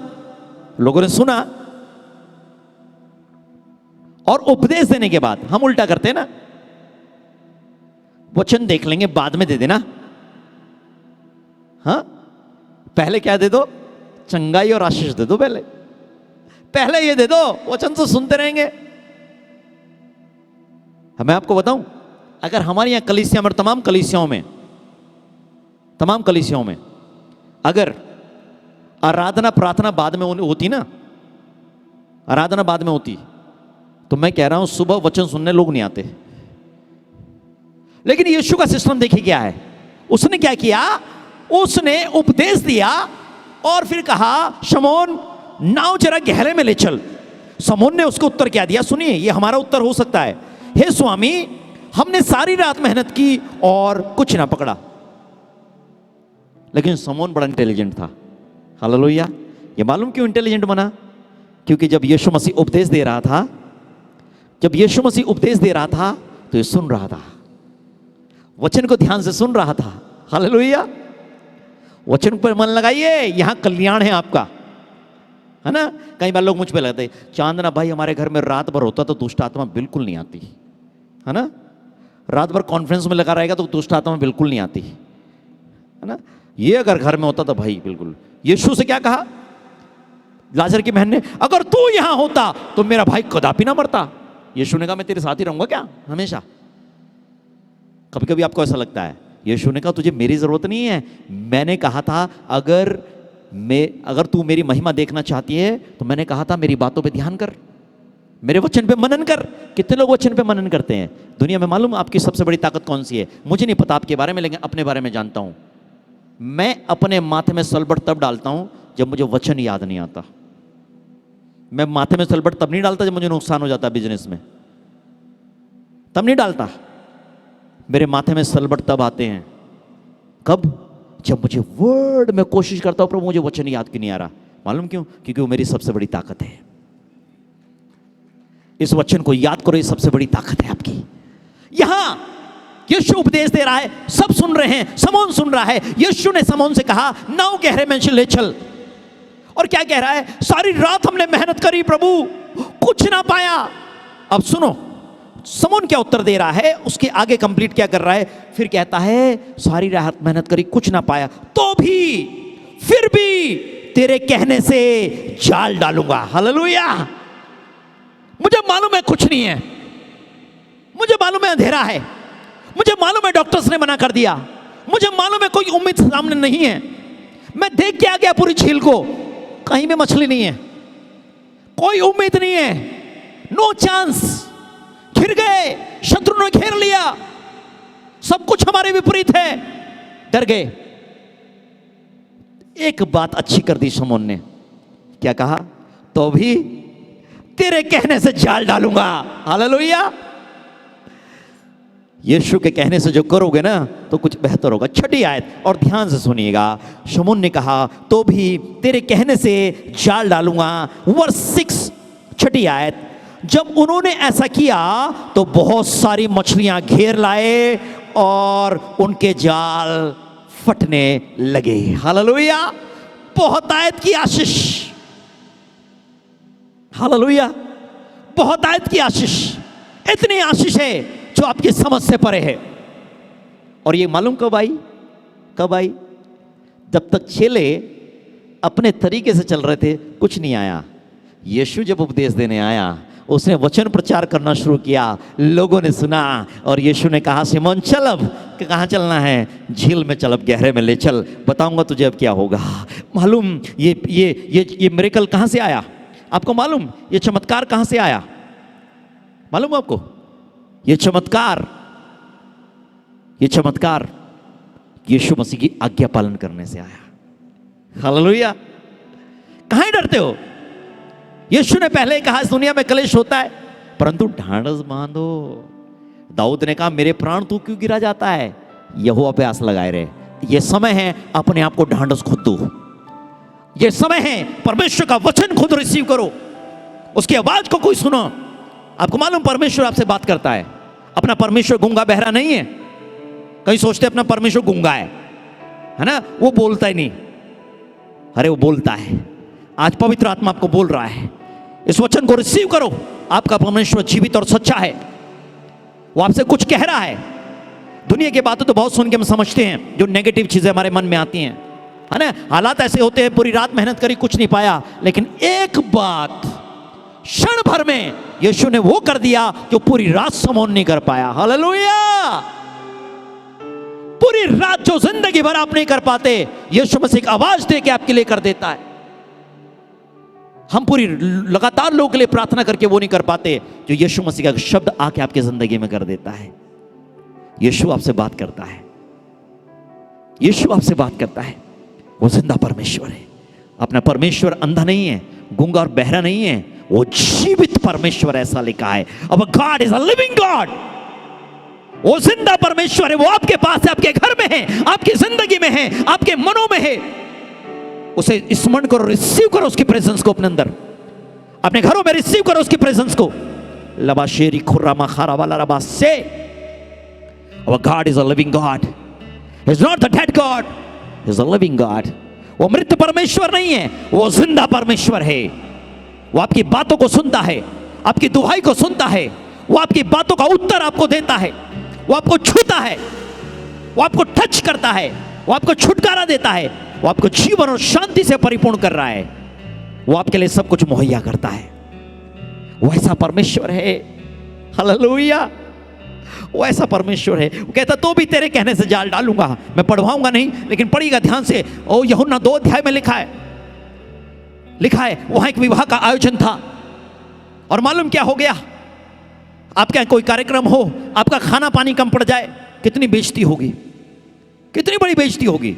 लोगों ने सुना, और उपदेश देने के बाद हम उल्टा करते हैं ना, वचन देख लेंगे बाद में दे देना। हाँ, पहले क्या दे दो? चंगाई और आशीष दे दो। पहले ये दे दो, वचन तो सुनते रहेंगे। मैं आपको बताऊं, अगर हमारे यहां कलीसिया में, तमाम कलीसियाओं में अगर आराधना प्रार्थना बाद में होती ना, आराधना बाद में होती, तो मैं कह रहा हूं सुबह वचन सुनने लोग नहीं आते। लेकिन यीशु का सिस्टम देखिए क्या है। उसने क्या किया? उसने उपदेश दिया और फिर कहा शमौन नाव जरा गहरे में ले चल। शमौन ने उसको उत्तर क्या दिया? सुनिए, ये हमारा उत्तर हो सकता है, हे स्वामी, हमने सारी रात मेहनत की और कुछ ना पकड़ा। लेकिन शमौन बड़ा इंटेलिजेंट था। हालेलुया। ये मालूम क्यों इंटेलिजेंट बना? क्योंकि जब यीशु मसीह उपदेश दे रहा था, तो ये सुन रहा था, वचन को ध्यान से सुन रहा था। हालेलुया। वचन पर मन लगाइए, यहां कल्याण है आपका, है ना। कई बार लोग मुझ पे लगते, चांदना भाई हमारे घर में रात भर होता तो दुष्ट आत्मा बिल्कुल नहीं आती, है ना। रात भर कॉन्फ्रेंस में लगा रहेगा तो दुष्ट आत्मा बिल्कुल नहीं आती, है ना। ये अगर घर में होता तो भाई बिल्कुल। यीशु से क्या कहा लाजर की बहन ने? अगर तू यहां होता तो मेरा भाई कदापि ना मरता। यीशु ने कहा मैं तेरे साथ ही रहूंगा क्या हमेशा? कभी कभी आपको ऐसा लगता है। यीशु ने कहा तुझे मेरी जरूरत नहीं है। मैंने कहा था अगर तू मेरी महिमा देखना चाहती है तो मैंने कहा था मेरी बातों पे ध्यान कर, मेरे वचन पे मनन कर। कितने लोग वचन पे मनन करते हैं? दुनिया में मालूम आपकी सबसे बड़ी ताकत कौन सी है? मुझे नहीं पता आपके बारे में, लेकिन अपने बारे में जानता हूं। मैं अपने माथे में सलबट तब डालता हूं जब मुझे वचन याद नहीं आता। मैं माथे में सलबट तब नहीं डालता जब मुझे नुकसान हो जाता बिजनेस में, तब नहीं डालता। मेरे माथे में सलबट तब आते हैं कब? जब मुझे वर्ड में कोशिश करता हूं पर मुझे वचन याद क्यों नहीं आ रहा? मालूम क्यों? क्योंकि वो मेरी सबसे बड़ी ताकत है। इस वचन को याद करो, ये सबसे बड़ी ताकत है आपकी। यहां यीशु उपदेश दे रहा है, सब सुन रहे हैं, समौन सुन रहा है। यीशु ने समौन से कहा, नाव गहरे में ले चल। और क्या कह रहा है? सारी रात हमने मेहनत करी प्रभु, कुछ ना पाया। अब सुनो समौन क्या उत्तर दे रहा है, उसके आगे कंप्लीट क्या कर रहा है। फिर कहता है सारी रात मेहनत करी, कुछ ना पाया, तो भी फिर भी तेरे कहने से जाल डालूंगा। हालेलुया। मुझे मालूम है कुछ नहीं है, मुझे मालूम है अंधेरा है, मुझे मालूम है डॉक्टर्स ने मना कर दिया, मुझे मालूम है कोई उम्मीद सामने नहीं है। मैं देख के आ गया पूरी झील को, कहीं में मछली नहीं है, कोई उम्मीद नहीं है, नो चांस। घिर गए, शत्रु ने घेर लिया, सब कुछ हमारे विपरीत है, डर गए। एक बात अच्छी कर दी समौन ने, क्या कहा? तो भी तेरे कहने से जाल डालूंगा। हालेलुया। यीशु के कहने से जो करोगे ना तो कुछ बेहतर होगा। छठी आयत और ध्यान से सुनिएगा। शमून ने कहा तो भी तेरे कहने से जाल डालूंगा। वर्स 6 छठी आयत, जब उन्होंने ऐसा किया तो बहुत सारी मछलियां घेर लाए और उनके जाल फटने लगे। हालेलुया। बहुत आयत की आशीष, हालेलुया। बहुत आयत की आशीष, इतनी आशीष है जो आपकी समझ से परे है। और ये मालूम कब आई? कब आई? जब तक चेले अपने तरीके से चल रहे थे, कुछ नहीं आया। यीशु जब उपदेश देने आया, उसने वचन प्रचार करना शुरू किया, लोगों ने सुना और यीशु ने कहा सिमोन चल, अब कहाँ चलना है? झील में चल, अब गहरे में ले चल, बताऊंगा तुझे अब क्या होगा। मालूम ये मिरेकल कहाँ से आया? आपको मालूम ये चमत्कार कहां से आया? मालूम आपको? ये चमत्कार यीशु मसीह की आज्ञा पालन करने से आया। हालेलुया। कहां डरते हो? यीशु ने पहले कहा इस दुनिया में कलेश होता है, परंतु ढांढस बांधो। दाऊद ने कहा मेरे प्राण तू क्यों गिरा जाता है? यहोवा पे आस लगाए रहे। ये समय है अपने आप को ढांढस खुद दो। ये समय है परमेश्वर का वचन खुद रिसीव करो, उसकी आवाज को कोई सुनो। आपको मालूम परमेश्वर आपसे बात करता है। अपना परमेश्वर गूंगा बहरा नहीं है। कई सोचते अपना परमेश्वर गूंगा है ना, वो बोलता ही नहीं। अरे वो बोलता है। आज पवित्र आत्मा आपको बोल रहा है, इस वचन को रिसीव करो। आपका परमेश्वर जीवित और सच्चा है, वो आपसे कुछ कह रहा है। दुनिया की बातें तो बहुत सुन के हम समझते हैं, जो नेगेटिव चीजें हमारे मन में आती हैं, है ना। हालात ऐसे होते हैं, पूरी रात मेहनत करी कुछ नहीं पाया, लेकिन एक बात क्षण भर में यीशु ने वो कर दिया जो पूरी रात समौन नहीं कर पाया। हालेलुया। पूरी रात जो जिंदगी भर आप नहीं कर पाते, यीशु मसीह एक आवाज दे के आपके लिए कर देता है। हम पूरी लगातार लोगों के लिए प्रार्थना करके वो नहीं कर पाते, जो यीशु मसीह का शब्द आके आपकी जिंदगी में कर देता है। यीशु आपसे बात करता है, यीशु आपसे बात करता है। वो जिंदा परमेश्वर है। अपना परमेश्वर अंधा नहीं है, गूंगा और बहरा नहीं है, वो जीवित परमेश्वर, ऐसा लिखा है। अब God is a living God. वो जिंदा परमेश्वर है, वो आपके पास है, आपके घर में है, आपकी जिंदगी में है, आपके मनों में है। उसे स्मरण करो, रिसीव करो उसकी प्रेजेंस को अपने अंदर, अपने घरों में रिसीव करो उसकी प्रेजेंस को। लबाशेरी खुर्रामा खारा वाला रबा से Our God is a living God. He's not the dead God. He's a living God. वो मृत परमेश्वर नहीं है, वो जिंदा परमेश्वर है। वो आपकी बातों को सुनता है, आपकी दुहाई को सुनता है, वो आपकी बातों का उत्तर आपको देता है, वो आपको छूता है, वो आपको टच करता है, वो आपको छुटकारा देता है, वो आपको जीवन और शांति से परिपूर्ण कर रहा है। वो आपके लिए सब कुछ मुहैया करता है। वो ऐसा परमेश्वर है। हालेलुया। वो ऐसा परमेश्वर है। वो कहता तो भी तेरे कहने से जाल डालूंगा। मैं पढ़वाऊंगा नहीं, लेकिन पढ़िएगा ध्यान से। ओ यूहन्ना 2 अध्याय में लिखा है वहां एक विवाह का आयोजन था। और मालूम क्या हो गया, आपके यहाँ कोई कार्यक्रम हो, आपका खाना पानी कम पड़ जाए, कितनी बेइज्जती होगी, कितनी बड़ी बेइज्जती होगी।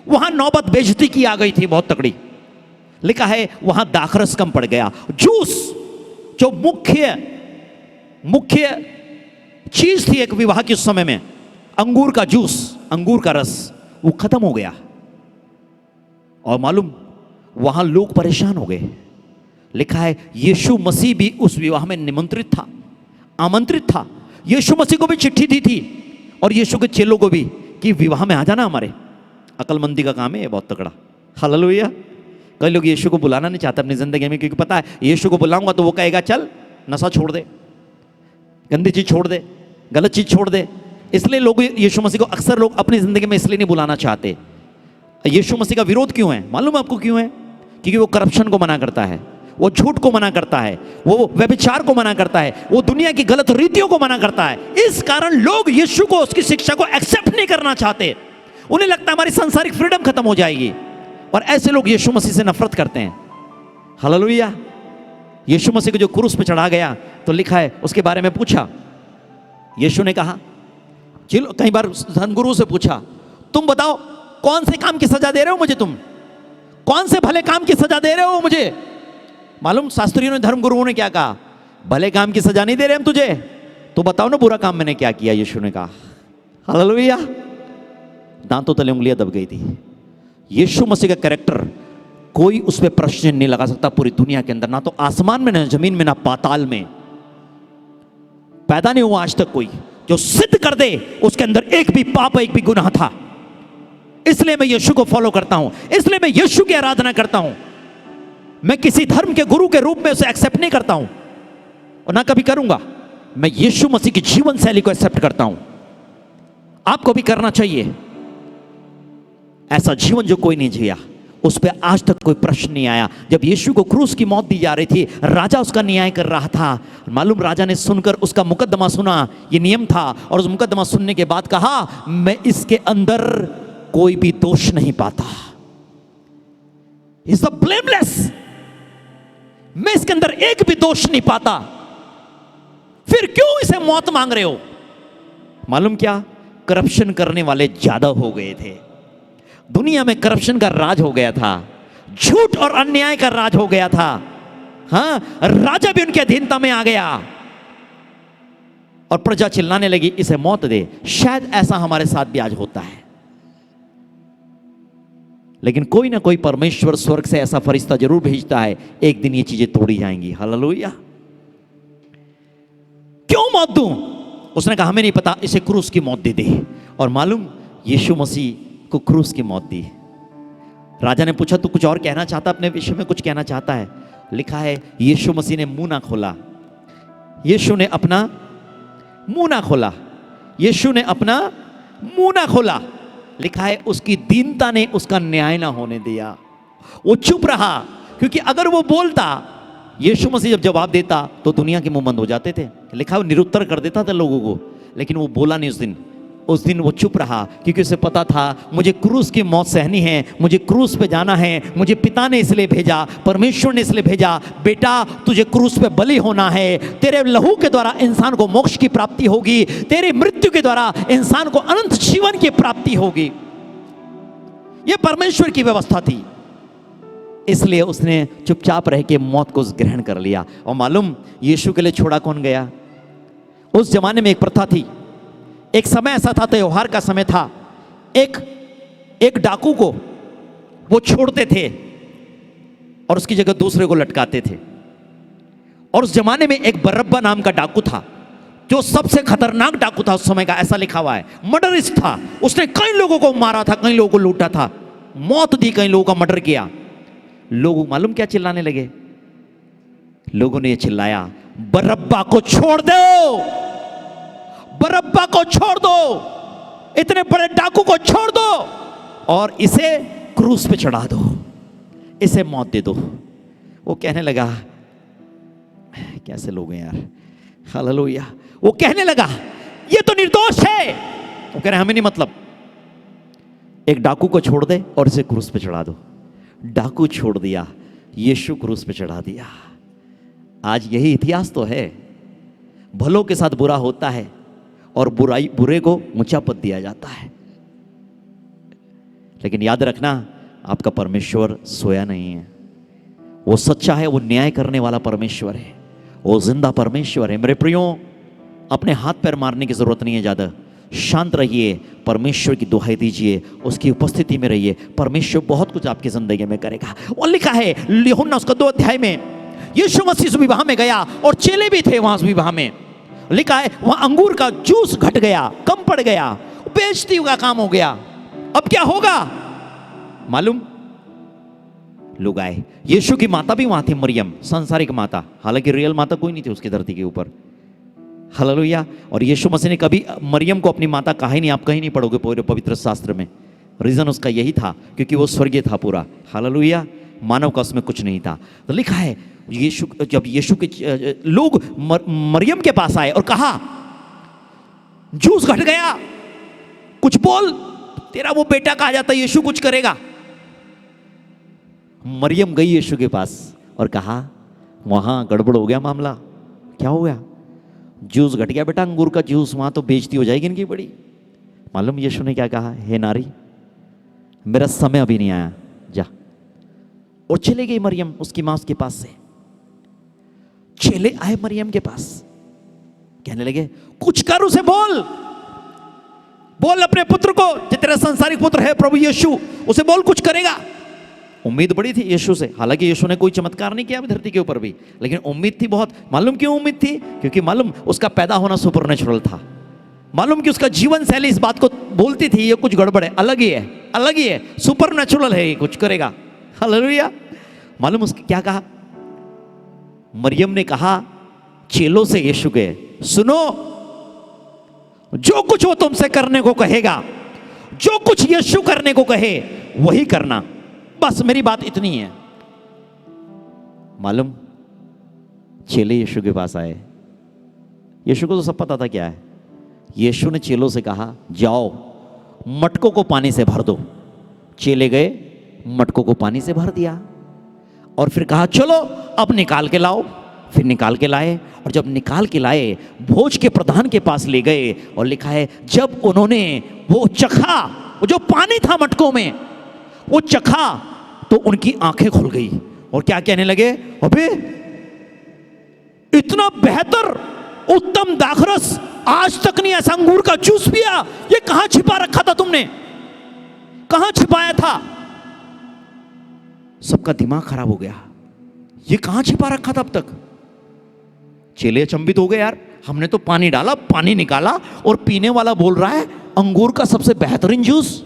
वहां नौबत बेइज्जती की आ गई थी बहुत तगड़ी। लिखा है वहां दाखरस कम पड़ गया। जूस जो मुख्य चीज थी एक विवाह के उस समय में, अंगूर का जूस, अंगूर का रस, वो खत्म हो गया। और मालूम वहां लोग परेशान हो गए। लिखा है यीशु मसीह भी उस विवाह में निमंत्रित था, आमंत्रित था। यीशु मसीह को भी चिट्ठी दी थी और यीशु के चेलों को भी कि विवाह में आ जाना हमारे। अकलमंदी का काम है ये बहुत तगड़ा। हालेलुया। कई लोग यीशु को बुलाना नहीं चाहते अपनी जिंदगी में, क्योंकि पता है यीशु को बुलाऊंगा तो वो कहेगा चल नशा छोड़ दे, गंदी चीज छोड़ दे, गलत चीज छोड़ दे। इसलिए लोग यीशु मसीह को अक्सर लोग अपनी जिंदगी में इसलिए नहीं बुलाना चाहते। यीशु मसीह का विरोध क्यों है मालूम आपको क्यों है? क्योंकि वो करप्शन को मना करता है, वो झूठ को मना करता है, वो व्यभिचार को मना करता है, वो दुनिया की गलत रीतियों को मना करता है। इस कारण लोग यीशु को, उसकी शिक्षा को एक्सेप्ट नहीं करना चाहते। उन्हें लगता है हमारी सांसारिक फ्रीडम खत्म हो जाएगी, और ऐसे लोग यीशु मसीह से नफरत करते हैं। हालेलुया। यीशु मसीह को जो क्रूस पे चढ़ा गया तो लिखा है उसके बारे में पूछा, यीशु ने कहा, चलो कई बार धर्मगुरु से पूछा, तुम बताओ कौन से काम की सजा दे रहे हो मुझे, तुम कौन से भले काम की सजा दे रहे हो मुझे? मालूम शास्त्रियों ने, धर्मगुरुओं ने क्या कहा? भले काम की सजा नहीं दे रहे हम तुझे, तो बताओ ना बुरा काम मैंने क्या किया। यीशु ने कहा, हालेलुया। दांतों तले उंगलियां दब गई थी। यीशु मसीह का कैरेक्टर कोई उस पर प्रश्न नहीं लगा सकता पूरी दुनिया के अंदर, ना तो आसमान में, ना जमीन में, ना पाताल में। पैदा नहीं हुआ आज तक कोई जो सिद्ध कर दे उसके अंदर एक भी पाप, एक भी गुनाह था। इसलिए मैं यीशु को फॉलो करता हूं, इसलिए मैं यीशु की आराधना करता हूं। मैं किसी धर्म के गुरु के रूप में उसे एक्सेप्ट नहीं करता हूं और ना कभी करूंगा। मैं यीशु मसीह की जीवन शैली को एक्सेप्ट करता हूं। आपको भी करना चाहिए। ऐसा जीवन जो कोई नहीं जिया, उस पर आज तक कोई प्रश्न नहीं आया। जब यीशु को क्रूस की मौत दी जा रही थी, राजा उसका न्याय कर रहा था। मालूम राजा ने सुनकर उसका मुकदमा सुना, ये नियम था, और उस मुकदमा सुनने के बाद कहा, मैं इसके अंदर कोई भी दोष नहीं पाता, इज द ब्लेमलेस, मैं इसके अंदर एक भी दोष नहीं पाता, फिर क्यों इसे मौत मांग रहे हो? मालूम क्या, करप्शन करने वाले ज्यादा हो गए थे। दुनिया में करप्शन का राज हो गया था, झूठ और अन्याय का राज हो गया था। हां, राजा भी उनकी अधीनता में आ गया और प्रजा चिल्लाने लगी, इसे मौत दे। शायद ऐसा हमारे साथ भी आज होता है, लेकिन कोई ना कोई परमेश्वर स्वर्ग से ऐसा फरिश्ता जरूर भेजता है, एक दिन ये चीजें तोड़ी जाएंगी। हालेलुया। क्यों मौत दूं? उसने कहा हमें नहीं पता, इसे क्रूस की मौत दे दे। और मालूम यीशु मसीह को क्रूस की मौत दी। राजा ने पूछा, तू कुछ और कहना चाहता, अपने विषय में कुछ कहना चाहता है? लिखा है यीशु मसीह ने मुंह ना खोला, यीशु ने अपना मुंह ना खोला, यीशु ने अपना मुंह ना खोला। लिखा है उसकी दीनता ने उसका न्याय ना होने दिया, वो चुप रहा। क्योंकि अगर वो बोलता, यीशु मसीह जब जवाब देता तो दुनिया के मुंह बंद हो जाते थे। लिखा है वो निरुत्तर कर देता था लोगों को, लेकिन वो बोला नहीं उस दिन वो चुप रहा, क्योंकि उसे पता था मुझे क्रूस की मौत सहनी है, मुझे क्रूस पे जाना है, मुझे पिता ने इसलिए भेजा, परमेश्वर ने इसलिए भेजा, बेटा तुझे क्रूस पे बलि होना है, तेरे लहू के द्वारा इंसान को मोक्ष की प्राप्ति होगी, तेरी मृत्यु के द्वारा इंसान को अनंत जीवन की प्राप्ति होगी। यह परमेश्वर की व्यवस्था थी, इसलिए उसने चुपचाप रह के मौत को ग्रहण कर लिया। और मालूम यीशु के लिए छोड़ा कौन गया? उस जमाने में एक प्रथा थी, एक समय ऐसा था, त्योहार का समय था, एक डाकू को वो छोड़ते थे और उसकी जगह दूसरे को लटकाते थे। और उस जमाने में एक बरअब्बा नाम का डाकू था, जो सबसे खतरनाक डाकू था उस समय का, ऐसा लिखा हुआ है। मर्डरिस्ट था, उसने कई लोगों को मारा था, कई लोगों को लूटा था, मौत दी, कई लोगों का मर्डर किया। लोग मालूम क्या चिल्लाने लगे? लोगों ने ये चिल्लाया, बरअब्बा को छोड़ दो, बरअब्बा को छोड़ दो, इतने बड़े डाकू को छोड़ दो और इसे क्रूस पे चढ़ा दो, इसे मौत दे दो। वो कहने लगा, कैसे लोग हैं यार, हालेलुया। वो कहने लगा ये तो निर्दोष है। वो कह रहे हमें नहीं मतलब, एक डाकू को छोड़ दे और इसे क्रूस पे चढ़ा दो। डाकू छोड़ दिया, यीशु क्रूस पे चढ़ा दिया। आज यही इतिहास तो है, भलों के साथ बुरा होता है और बुरे को ऊंचा पद दिया जाता है। लेकिन याद रखना, आपका परमेश्वर सोया नहीं है, वो सच्चा है, वो न्याय करने वाला परमेश्वर है, वो जिंदा परमेश्वर है। मेरे प्रियो, अपने हाथ पैर मारने की जरूरत नहीं है, ज्यादा शांत रहिए, परमेश्वर की दुहाई दीजिए, उसकी उपस्थिति में रहिए। परमेश्वर बहुत कुछ आपकी जिंदगी में करेगा। और लिखा है यूहन्ना उसका 2 अध्याय में, यीशु मसीह विवाह में गया और चेले भी थे वहां विवाह में। लिखा है वहां अंगूर का जूस घट गया, कम पड़ गया, बेइज्जती का काम हो गया। अब क्या होगा मालूम? लोग आए। यीशु की माता भी वहां थी, मरियम, सांसारिक माता, हालांकि रियल माता कोई नहीं थी उसकी धरती के ऊपर। हालेलुया। और यीशु मसीह ने कभी मरियम को अपनी माता कहा ही नहीं, आप कहीं नहीं पढ़ोगे पूरे पवित्र शास्त्र में। रीजन उसका यही था, क्योंकि वो स्वर्गीय था पूरा। हालेलुया। मानव का उसमें कुछ नहीं था। तो लिखा है जब यीशु के लोग मरियम के पास आए और कहा जूस घट गया, कुछ बोल, तेरा वो बेटा कहा जाता है यीशु कुछ करेगा। मरियम गई यीशु के पास और कहा वहां गड़बड़ हो गया मामला। क्या हो गया? जूस घट गया बेटा, अंगूर का जूस, वहां तो बेइज्जती हो जाएगी इनकी बड़ी। मालूम यीशु ने क्या कहा? हे नारी, मेरा समय अभी नहीं आया, जा। और चले गई मरियम उसकी मां के पास से। चेले आए मरियम के पास, कहने लगे कुछ कर, उसे बोल, बोल अपने पुत्र को, जो तेरा संसारिक पुत्र है प्रभु यीशु, उसे बोल कुछ करेगा। उम्मीद बड़ी थी यीशु से, हालांकि यीशु ने कोई चमत्कार नहीं किया धरती के ऊपर भी, लेकिन उम्मीद थी बहुत। मालूम क्यों उम्मीद थी? क्योंकि मालूम उसका पैदा होना सुपरनेचुरल था। मालूम कि उसका जीवन शैली इस बात को बोलती थी ये कुछ गड़बड़ है, अलग ही है, अलग ही है, सुपरनेचुरल है, ये कुछ करेगा। हालेलुया। मालूम उसने क्या कहा? मरियम ने कहा चेलों से यीशु के, सुनो, जो कुछ वो तुमसे करने को कहेगा, जो कुछ यीशु करने को कहे वही करना, बस मेरी बात इतनी है। मालूम चेले यीशु के पास आए। यीशु को तो सब पता था क्या है। यीशु ने चेलों से कहा जाओ मटकों को पानी से भर दो। चेले गए, मटकों को पानी से भर दिया और फिर कहा चलो अब निकाल के लाओ। फिर निकाल के लाए, और जब निकाल के लाए भोज के प्रधान के पास ले गए, और लिखा है जब उन्होंने वो चखा, वो जो पानी था मटकों में वो चखा, तो उनकी आंखें खुल गई और क्या कहने लगे? अबे इतना बेहतर उत्तम दाखरस आज तक नहीं ऐसा अंगूर का जूस पिया, ये कहां छिपा रखा था तुमने, कहां छिपाया था? सबका दिमाग खराब हो गया, ये कहां छिपा रखा था अब तक? चेले अचंभित हो गए, यार हमने तो पानी डाला, पानी निकाला, और पीने वाला बोल रहा है अंगूर का सबसे बेहतरीन जूस।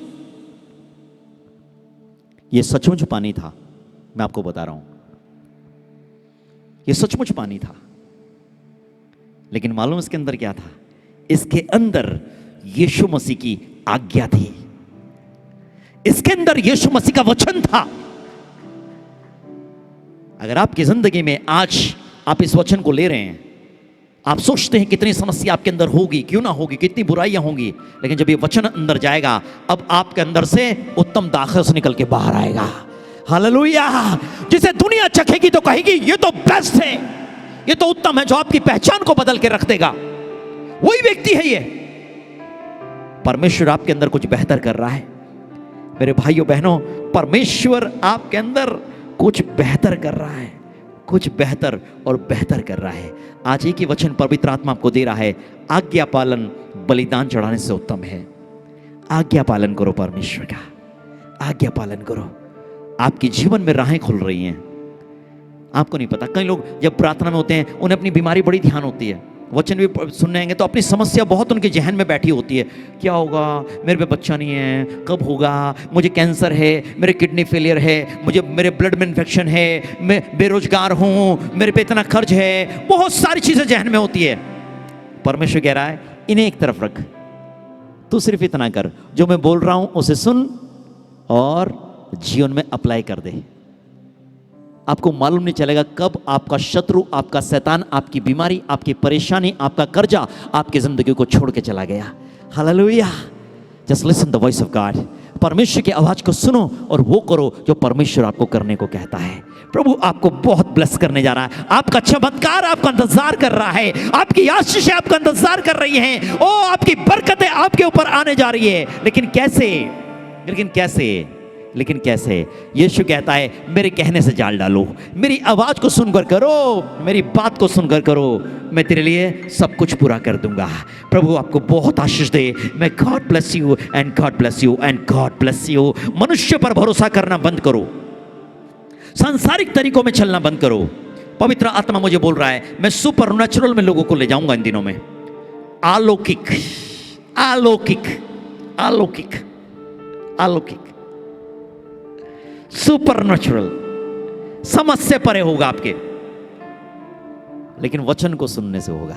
ये सचमुच पानी था, मैं आपको बता रहा हूं, ये सचमुच पानी था। लेकिन मालूम इसके अंदर क्या था? इसके अंदर यीशु मसीह की आज्ञा थी, इसके अंदर यीशु मसीह का वचन था। अगर आपकी जिंदगी में आज आप इस वचन को ले रहे हैं, आप सोचते हैं कितनी समस्या आपके अंदर होगी, क्यों ना होगी, कितनी बुराइयां होंगी, लेकिन जब ये वचन अंदर जाएगा, अब आपके अंदर से उत्तम दाखरस निकल के बाहर आएगा। हालेलुया। जिसे दुनिया चखेगी तो कहेगी ये तो बेस्ट है, ये तो उत्तम है, जो आपकी पहचान को बदल के रख देगा, वही व्यक्ति है ये। परमेश्वर आपके अंदर कुछ बेहतर कर रहा है मेरे भाइयों बहनों, परमेश्वर आपके अंदर कुछ बेहतर कर रहा है, कुछ बेहतर और बेहतर कर रहा है। आज एक ही वचन पवित्र आत्मा आपको दे रहा है, आज्ञा पालन बलिदान चढ़ाने से उत्तम है। आज्ञा पालन करो, परमेश्वर का आज्ञा पालन करो। आपके जीवन में राहें खुल रही हैं, आपको नहीं पता। कई लोग जब प्रार्थना में होते हैं उन्हें अपनी बीमारी बड़ी ध्यान होती है, वचन भी सुनने आएंगे तो अपनी समस्या बहुत उनके जहन में बैठी होती है। क्या होगा, मेरे पे बच्चा नहीं है, कब होगा, मुझे कैंसर है, मेरे किडनी फेलियर है, मेरे ब्लड में इन्फेक्शन है, मैं बेरोजगार हूँ, मेरे पे इतना कर्ज है, बहुत सारी चीज़ें जहन में होती है। परमेश्वर कह रहा है इन्हें एक तरफ रख, तू सिर्फ इतना कर, जो मैं बोल रहा हूँ उसे सुन और जीवन में अप्लाई कर दे। आपको मालूम नहीं चलेगा कब आपका शत्रु, आपका शैतान, आपकी बीमारी, आपकी परेशानी, आपका कर्जा आपकी जिंदगी को छोड़ के चला गया। Hallelujah. Just listen the voice of God. परमेश्वर की आवाज को सुनो और वो करो जो परमेश्वर आपको करने को कहता है। प्रभु आपको बहुत ब्लेस करने जा रहा है। आपका चमत्कार आपका इंतजार कर रहा है, आपकी आशीषें आपका इंतजार कर रही हैं। ओ आपकी बरकतें आपके ऊपर आने जा रही है। लेकिन कैसे? लेकिन कैसे? यीशु कहता है मेरे कहने से जाल डालो, मेरी आवाज को सुनकर करो, मेरी बात को सुनकर करो, मैं तेरे लिए सब कुछ पूरा कर दूंगा। प्रभु आपको बहुत आशीष दे। मैं God bless you and God bless you and God bless you. मनुष्य पर भरोसा करना बंद करो, सांसारिक तरीकों में चलना बंद करो। पवित्र आत्मा मुझे बोल रहा है मैं सुपरनैचुरल में लोगों को ले जाऊंगा इन दिनों में। अलौकिक अलौकिक अलौकिक अलौकिक सुपरनैचुरल समझ से परे होगा आपके, लेकिन वचन को सुनने से होगा,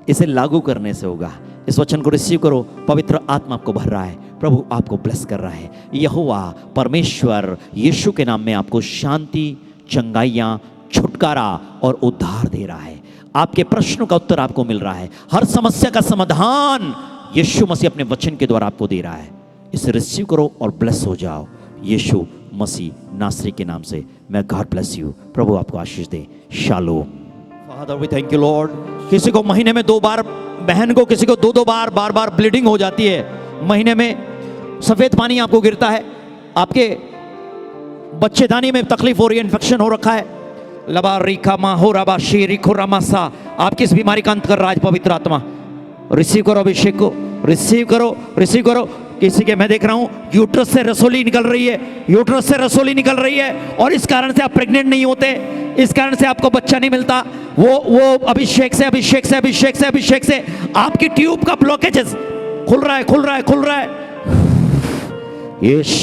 इसे लागू करने से होगा। इस वचन को रिसीव करो। पवित्र आत्मा आपको भर रहा है, प्रभु आपको ब्लेस कर रहा है। यहोवा परमेश्वर यीशु के नाम में आपको शांति, चंगाइयां, छुटकारा और उद्धार दे रहा है। आपके प्रश्नों का उत्तर आपको मिल रहा है। हर समस्या का समाधान यीशु मसीह अपने वचन के द्वारा आपको दे रहा है। इसे रिसीव करो और ब्लेस हो जाओ यीशु मसीह नासरी के नाम से। मैं गॉड ब्लेस यू। प्रभु आपको आशीष दे। शालोम। Father we thank you lord. किसी को महीने में 2 बार, बहन को किसी को 2-2 बार ब्लीडिंग हो जाती है, महीने में सफेद पानी आपको गिरता है, आपके बच्चेदानी में तकलीफ हो रही है, इन्फेक्शन हो रखा है, लबा रिखा माहो रबा शेरिखो रमासा, आपकी इस बीमारी का अंत कर रहा है पवित्र आत्मा। रिसीव करो अभिषेक को, रिसीव करो, रिसीव करो। किसी के मैं देख रहा हूं यूट्रस से रसोली निकल रही है, यूट्रस से रसोली निकल रही है और इस कारण से आप प्रेग्नेंट नहीं होते, इस कारण से आपको बच्चा नहीं मिलता। वो अभिषेक से अभिषेक से अभिषेक से अभिषेक से आपकी ट्यूब का ब्लॉकेजेस खुल रहा है, खुल रहा है, खुल रहा है। यस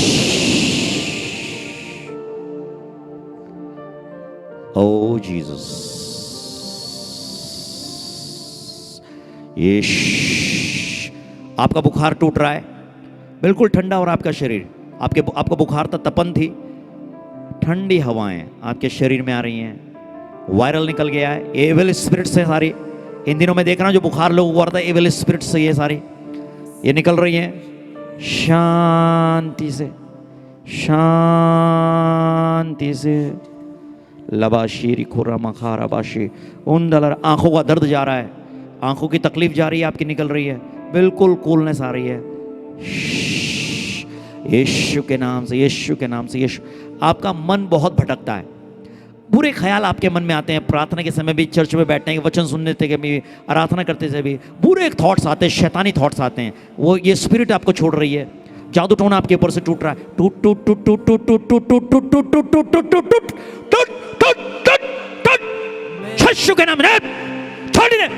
ओ जीसस, यस। आपका बुखार टूट रहा है, बिल्कुल ठंडा हो रहा है आपका शरीर। आपका बुखार था, तपन थी, ठंडी हवाएं आपके शरीर में आ रही हैं। वायरल निकल गया है, एविल स्पिरिट से सारी इन दिनों में देख रहा हूं जो बुखार लोगों को आ रहा था, एविल स्पिरिट से ये सारी ये निकल रही हैं। शांति से, शांति से। लबाशी खुरा मखारा बाशी उन दलर। आंखों का दर्द जा रहा है, आंखों की तकलीफ जा रही है, आपकी निकल रही है, बिल्कुल कूलनेस आ रही है यीशु के नाम से, यीशु के नाम से। यीशु। आपका मन बहुत भटकता है, बुरे ख्याल आपके मन में आते हैं। प्रार्थना के समय भी, चर्च में बैठने के, वचन सुनने के भी, आराधना करते से भी बुरे थॉट्स आते हैं, शैतानी थॉट्स आते हैं। वो ये स्पिरिट आपको छोड़ रही है, जादू टोना आपके ऊपर से टूट रहा है। टूट टूट टूट टूट टूट टूट टूट टूट टूट टूट टूट टूट टूट टूट टूट टूट टूट टूट। यीशु के नाम में छोड़ दे।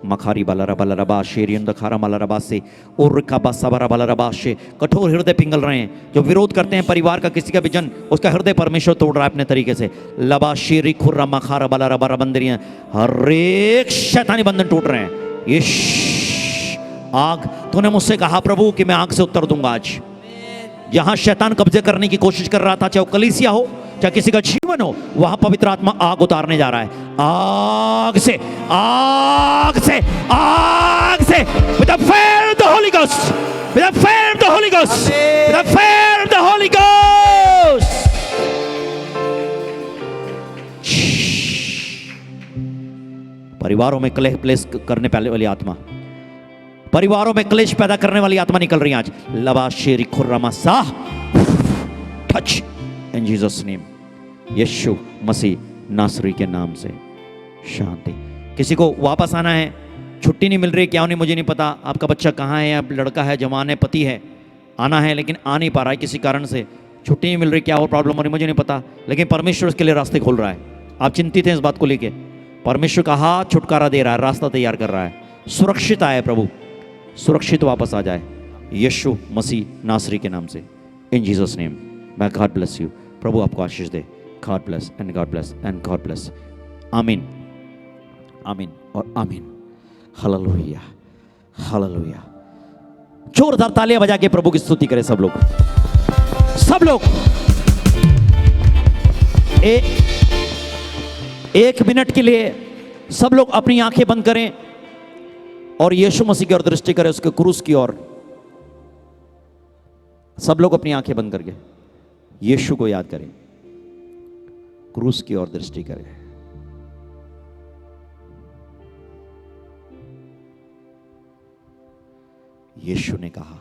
मखारी बालारा बालारा बाशे रियंद खारा मालारा बासे और काबा सबारा बालारा बाशे। कठोर हृदय पिघल रहे हैं, जो विरोध करते हैं परिवार का, किसी का भी जन, उसका हृदय परमेश्वर तोड़ रहा है अपने तरीके से। लबा शेरी खुर्रा मखारा बालारा बारा बंदरियां, हर एक शैतानी बंधन टूट रहे हैं। यीश आग, तूने मुझसे कहा प्रभु कि मैं आग से उत्तर दूंगा। आज जहां शैतान कब्जे करने की कोशिश कर रहा था, चाहे वो कलीसिया हो, चाहे किसी का जीवन हो, वहां पवित्र आत्मा आग उतारने जा रहा है। आग से, आग से, आग से, with the fire of the Holy Ghost, with the fire of the Holy Ghost, with the fire of the Holy Ghost. परिवारों में कलेश प्लेस करने वाली आत्मा, परिवारों में क्लेश पैदा करने वाली आत्मा निकल रही है आज। लबा शेरी खुर्रमा सा, टच इन जीसस नेम। यीशु मसीह नासरी के नाम से शांति। किसी को वापस आना है, छुट्टी नहीं मिल रही, क्या नहीं मुझे नहीं पता, आपका बच्चा कहाँ है, अब लड़का है, जवान है, पति है, आना है लेकिन आ नहीं पा रहा है किसी कारण से, छुट्टी नहीं मिल रही, क्या और प्रॉब्लम हो रही मुझे नहीं पता, लेकिन परमेश्वर उसके लिए रास्ते खोल रहा है। आप चिंतित हैं इस बात को लेके, परमेश्वर का हाथ छुटकारा दे रहा है, रास्ता तैयार कर रहा है। सुरक्षित आए प्रभु, सुरक्षित वापस आ जाए यीशु मसीह नासरी के नाम से, इन जीसस नेम। मैं गॉड ब्लेस यू। प्रभु आपको आशीष दे। God bless and God bless and God bless. आमीन, आमीन और आमीन। Hallelujah, hallelujah. जोरदार तालियां बजा के प्रभु की स्तुति करें सब लोग, सब लोग। एक मिनट के लिए सब लोग अपनी आंखें बंद करें। और यीशु मसीह की ओर दृष्टि करें, उसके क्रूस की ओर। सब लोग अपनी आंखें बंद करके यीशु को याद करें, क्रूस की ओर दृष्टि करें। यीशु ने कहा,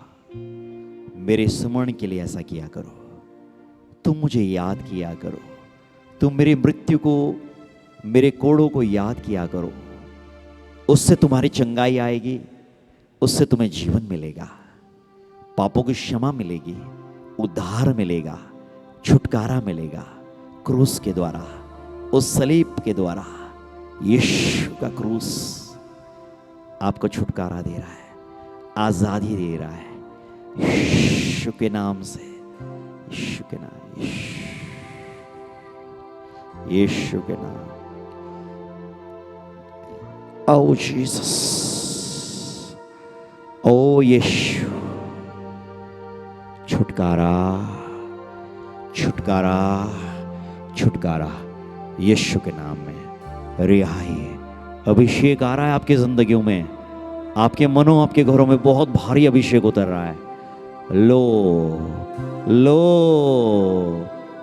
मेरे स्मरण के लिए ऐसा किया करो, तुम मुझे याद किया करो, तुम मेरी मृत्यु को, मेरे कोड़ों को याद किया करो। उससे तुम्हारी चंगाई आएगी, उससे तुम्हें जीवन मिलेगा, पापों की क्षमा मिलेगी, उद्धार मिलेगा, छुटकारा मिलेगा क्रूस के द्वारा, उस सलीब के द्वारा। यीशु का क्रूस आपको छुटकारा दे रहा है, आजादी दे रहा है, यीशु के नाम से, यीशु के नाम, यीशु के नाम। ओ जीसस, ओ यीशु, छुटकारा, छुटकारा, छुटकारा यीशु के नाम में। रिहाई, अभिषेक आ रहा है आपके जिंदगियों में, आपके मनों, आपके घरों में बहुत भारी अभिषेक उतर रहा है। लो लो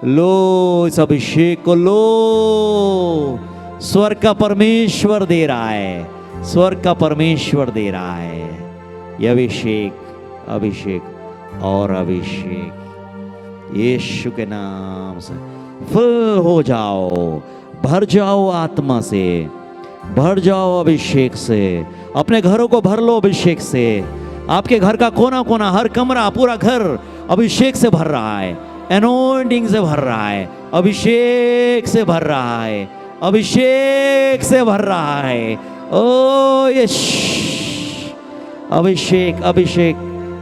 लो, इस अभिषेक को लो। स्वर्ग का परमेश्वर दे रहा है, स्वर्ग का परमेश्वर दे रहा है ये अभिषेक, अभिषेक और अभिषेक। यीशु के नाम से फुल हो जाओ, भर जाओ आत्मा से, भर जाओ अभिषेक से। अपने घरों को भर लो अभिषेक से। आपके घर का कोना कोना, हर कमरा, पूरा घर अभिषेक से भर रहा है, एनोइंटिंग से भर रहा है, अभिषेक से भर रहा है, अभिषेक से भर रहा है। ओ यश, अभिषेक, अभिषेक,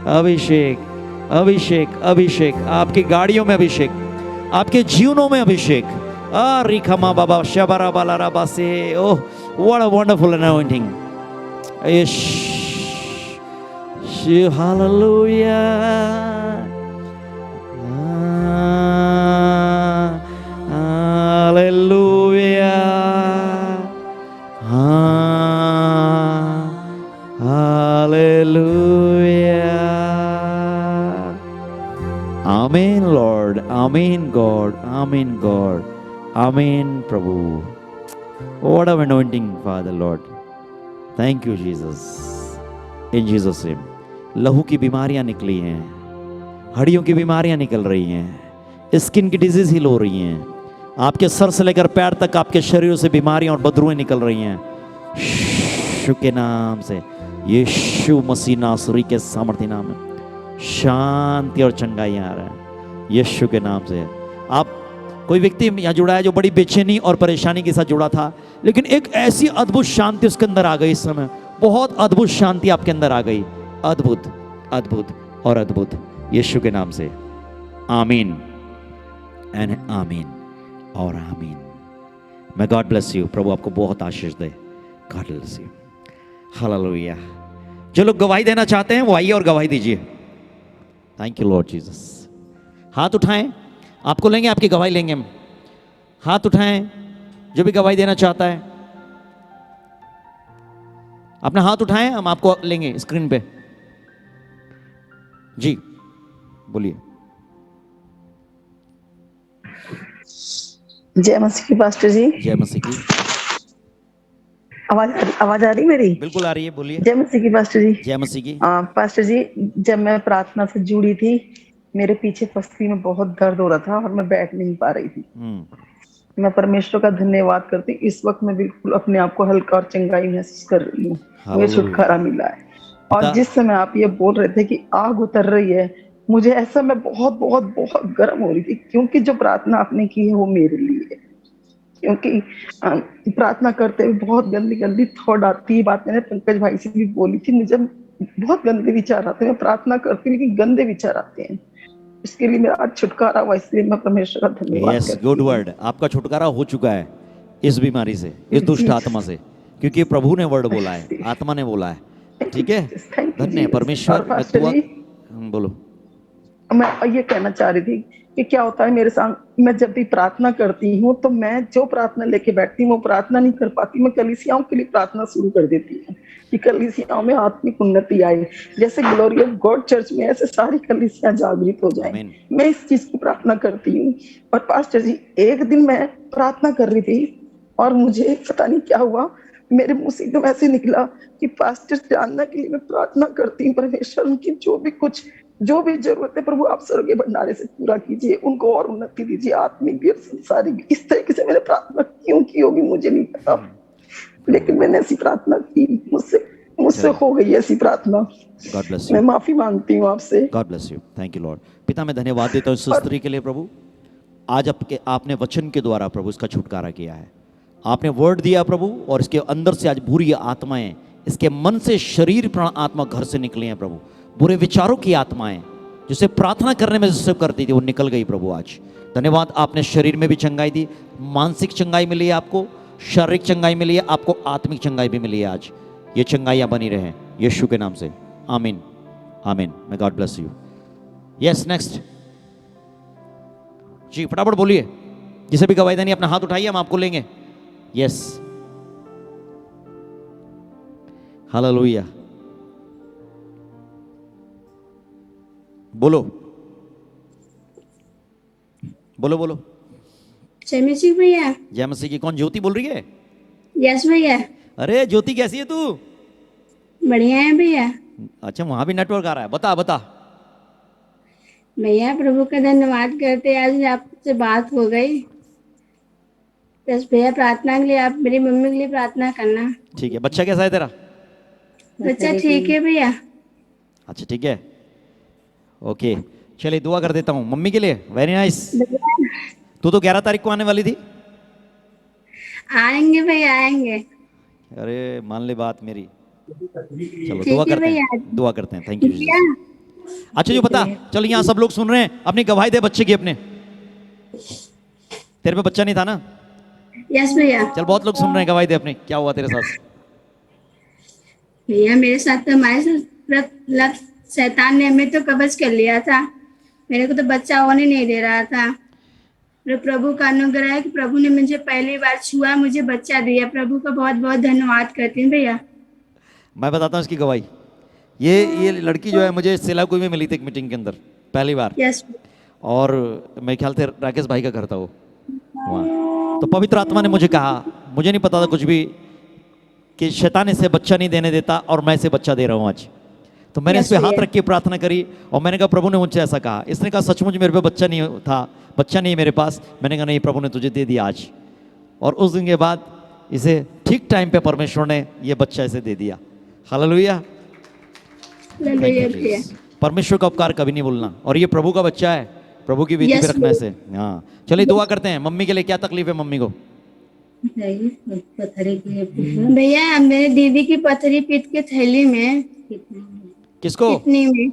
अभिषेक, अभिषेक, अभिषेक। आपकी गाड़ियों में अभिषेक, आपके जीवनों में अभिषेक। रिखमा बाबा शबरा बालारा बासे। Oh, what a wonderful anointing. Yes, hallelujah, hallelujah, hallelujah. आमीन लॉर्ड, आमीन गॉड, आमीन गॉड, आमीन प्रभु। What an anointing, Father Lord. Thank you Jesus. In Jesus name. लहू की बीमारियां निकली हैं, हड्डियों की बीमारियां निकल रही हैं, स्किन की डिजीज हील हो रही हैं, आपके सर से लेकर पैर तक आपके शरीरों से बीमारियां और बदबूएं निकल रही हैं यीशु के नाम से। यीशु मसीह नासरी के सामर्थ्य नाम में शांति और चंगाई आ रहा है यीशु के नाम से। आप कोई व्यक्ति यहाँ जुड़ा है जो बड़ी बेचैनी और परेशानी के साथ जुड़ा था, लेकिन एक ऐसी अद्भुत शांति उसके अंदर आ गई इस समय, बहुत अद्भुत शांति आपके अंदर आ गई, अद्भुत, अद्भुत और अद्भुत यीशु के नाम से। आमीन एंड आमीन और आमीन। मैं गॉड ब्लेस यू, प्रभु आपको बहुत आशीष दे। God bless you, hallelujah. जो लोग गवाही देना चाहते हैं वो आइए और गवाही दीजिए। Thank you Lord Jesus. हाथ उठाएं, आपको लेंगे, आपकी गवाही लेंगे हम। हाथ उठाएं जो भी गवाही देना चाहता है, अपना हाथ उठाएं, हम आपको लेंगे स्क्रीन पे। जी बोलिए। जय मसीह की पास्टर जी। जय मसीह की। आवाज आ रही मेरी? बिल्कुल आ रही है, बोलिए। जय मसीह की पास्टर जी। जय मसीह की। पास्टर जी, जब मैं प्रार्थना से जुड़ी थी, मेरे पीछे पसली में बहुत दर्द हो रहा था और मैं बैठ नहीं पा रही थी। मैं परमेश्वर का धन्यवाद करती, इस वक्त मैं बिल्कुल अपने आप को हल्का और चंगाई महसूस कर रही हूँ। मुझे छुटकारा मिला है। और जिस समय आप ये बोल रहे थे कि आग उतर रही है, मुझे ऐसा, मैं बहुत बहुत बहुत गर्म हो रही थी, क्योंकि जो प्रार्थना आपने की है वो मेरे लिए है। क्योंकि प्रार्थना करते हुए बहुत गंदी गंदी थॉट आती है। बात मैंने पंकज भाई से भी बोली थी, मुझे बहुत गंदे विचार आते हैं। मैं प्रार्थना करती हूँ लेकिन गंदे विचार आते हैं। इसके लिए मेरा आज छुटकारा हुआ, इसलिए मैं परमेश्वर का धन्यवाद करती हूँ। Good word. आपका छुटकारा हो चुका है इस बीमारी से, इस दुष्ट आत्मा से, क्योंकि प्रभु ने वर्ड बोला है, आत्मा ने बोला है। ठीक है, धन्य परमेश्वर। पास्टर जी, बोलो। मैं ये कहना चाह रही थी कि क्या होता है मेरे साथ, मैं जब भी प्रार्थना करती हूँ तो मैं जो प्रार्थना लेके बैठती हूँ वो प्रार्थना नहीं कर पाती, मैं कलीसियाओं के लिए प्रार्थना शुरू कर देती हूँ कि कलीसियाओं में आत्मिक उन्नति आए, जैसे ग्लोरी ऑफ गॉड चर्च में ऐसे सारी कलीसियां जागृत हो जाएं। मैं इस चीज की प्रार्थना करती हूँ। और पास्टर जी, एक दिन मैं प्रार्थना कर रही थी और मुझे पता नहीं क्या हुआ, मेरे मुंह से एकदम ऐसे निकला कि पास्टर जानना के लिए मैं प्रार्थना करती हूँ परमेश्वर, उनकी जो भी जरूरत है प्रभु आप स्वर्गीय भंडारे से पूरा कीजिए, उनको और उन्नति दीजिए, आत्मिक भी और संसारिक भी। इस तरीके से मैंने प्रार्थना क्यों की होगी मुझे नहीं पता, लेकिन मैंने ऐसी प्रार्थना की, मुझसे हो गई ऐसी प्रार्थना। गॉड ब्लेस मैं यू, माफी मांगती हूँ आपसे। God bless you, thank you Lord. पिता मैं धन्यवाद देता हूँ इस स्त्री के लिए प्रभु, आज आपने वचन के द्वारा प्रभु इसका छुटकारा किया है, आपने वर्ड दिया प्रभु, और इसके अंदर से आज बुरी आत्माएं, इसके मन से शरीर प्राण आत्मा घर से निकली हैं प्रभु, बुरे विचारों की आत्माएं जिसे प्रार्थना करने में डिस्टर्ब करती थी वो निकल गई प्रभु। आज धन्यवाद, आपने शरीर में भी चंगाई दी, मानसिक चंगाई मिली है आपको, शारीरिक चंगाई मिली है आपको, आत्मिक चंगाई भी मिली है। आज ये चंगाइयाँ बनी रहे यीशु के नाम से, आमीन आमीन। May God bless you. Yes, next जी, फटाफट बोलिए, जिसे भी गवाही देनी अपना हाथ उठाइए, हम आपको लेंगे। यस, हालेलुया, बोलो बोलो बोलो। जय मसीह भैया। जय मसीह की। कौन, ज्योति बोल रही है? यस भैया। अरे ज्योति, कैसी है तू? बढ़िया है भैया। अच्छा, वहां भी नेटवर्क आ रहा है, बता बता। भैया प्रभु का धन्यवाद करते, आज आपसे बात हो गई। बस भैया प्रार्थना के लिए आप मेरी मम्मी के लिए प्रार्थना करना। ठीक है। बच्चा कैसा है तेरा? बच्चा ठीक है भैया। अच्छा ठीक है, ओके, चलिए दुआ कर देता हूँ मम्मी के लिए। Very nice. तू तो 11 तारीख को आने वाली थी। आएंगे भैया, आएंगे। अरे मान ले बात मेरी। चलो ठीक दुआ है करते भैया। हैं, दुआ करते हैं। थैंक यू भैया जीसस। अच्छा जो बता, चल यहाँ सब लोग सुन रहे हैं, अपनी गवाही दे बच्चे की अपने। तेरे पे बच्चा नहीं था ना? यस भैया। चल, बहुत लोग सुन रहे हैं, गवाही दे अपनी, क्या हुआ तेरे साथ? भैया मेरे साथ तो हमारे साथ शैतान ने हमें तो कब्ज कर लिया था, मेरे को तो बच्चा होने नहीं दे रहा था। प्रभु का अनुग्रह है कि प्रभु ने मुझे पहली बार छुआ, मुझे बच्चा दिया। प्रभु का बहुत बहुत धन्यवाद करती हूँ भैया। मैं बताता हूँ इसकी गवाही। ये लड़की जो है मुझे सिलाकुई में मिली थी एक मीटिंग के अंदर पहली बार। यस। और मेरे ख्याल से राकेश भाई का घर था वो वहाँ। तो पवित्र आत्मा ने मुझे कहा, मुझे नहीं पता था कुछ भी, कि शैतान इसे बच्चा नहीं देने देता और मैं इसे बच्चा दे रहा हूँ आज। तो मैंने इस पे हाथ रख के प्रार्थना करी और मैंने कहा प्रभु ने मुझसे ऐसा कहा। इसने कहा सचमुच मेरे पे बच्चा नहीं था, बच्चा नहीं है मेरे पास। मैंने कहा नहीं, प्रभु ने तुझे दे दिया आज। और उस दिन के बाद इसे ठीक टाइम पे परमेश्वर ने ये बच्चा इसे दे दिया। हालेलुया। परमेश्वर का उपकार कभी नहीं भूलना। और ये प्रभु का बच्चा है, प्रभु की विधि पे रखना इसे। हाँ चलिए दुआ करते हैं। मम्मी के लिए क्या तकलीफ है मम्मी को? भैया मेरे दीदी की पथरी पित्त के थैली में। किसको? कितनी में?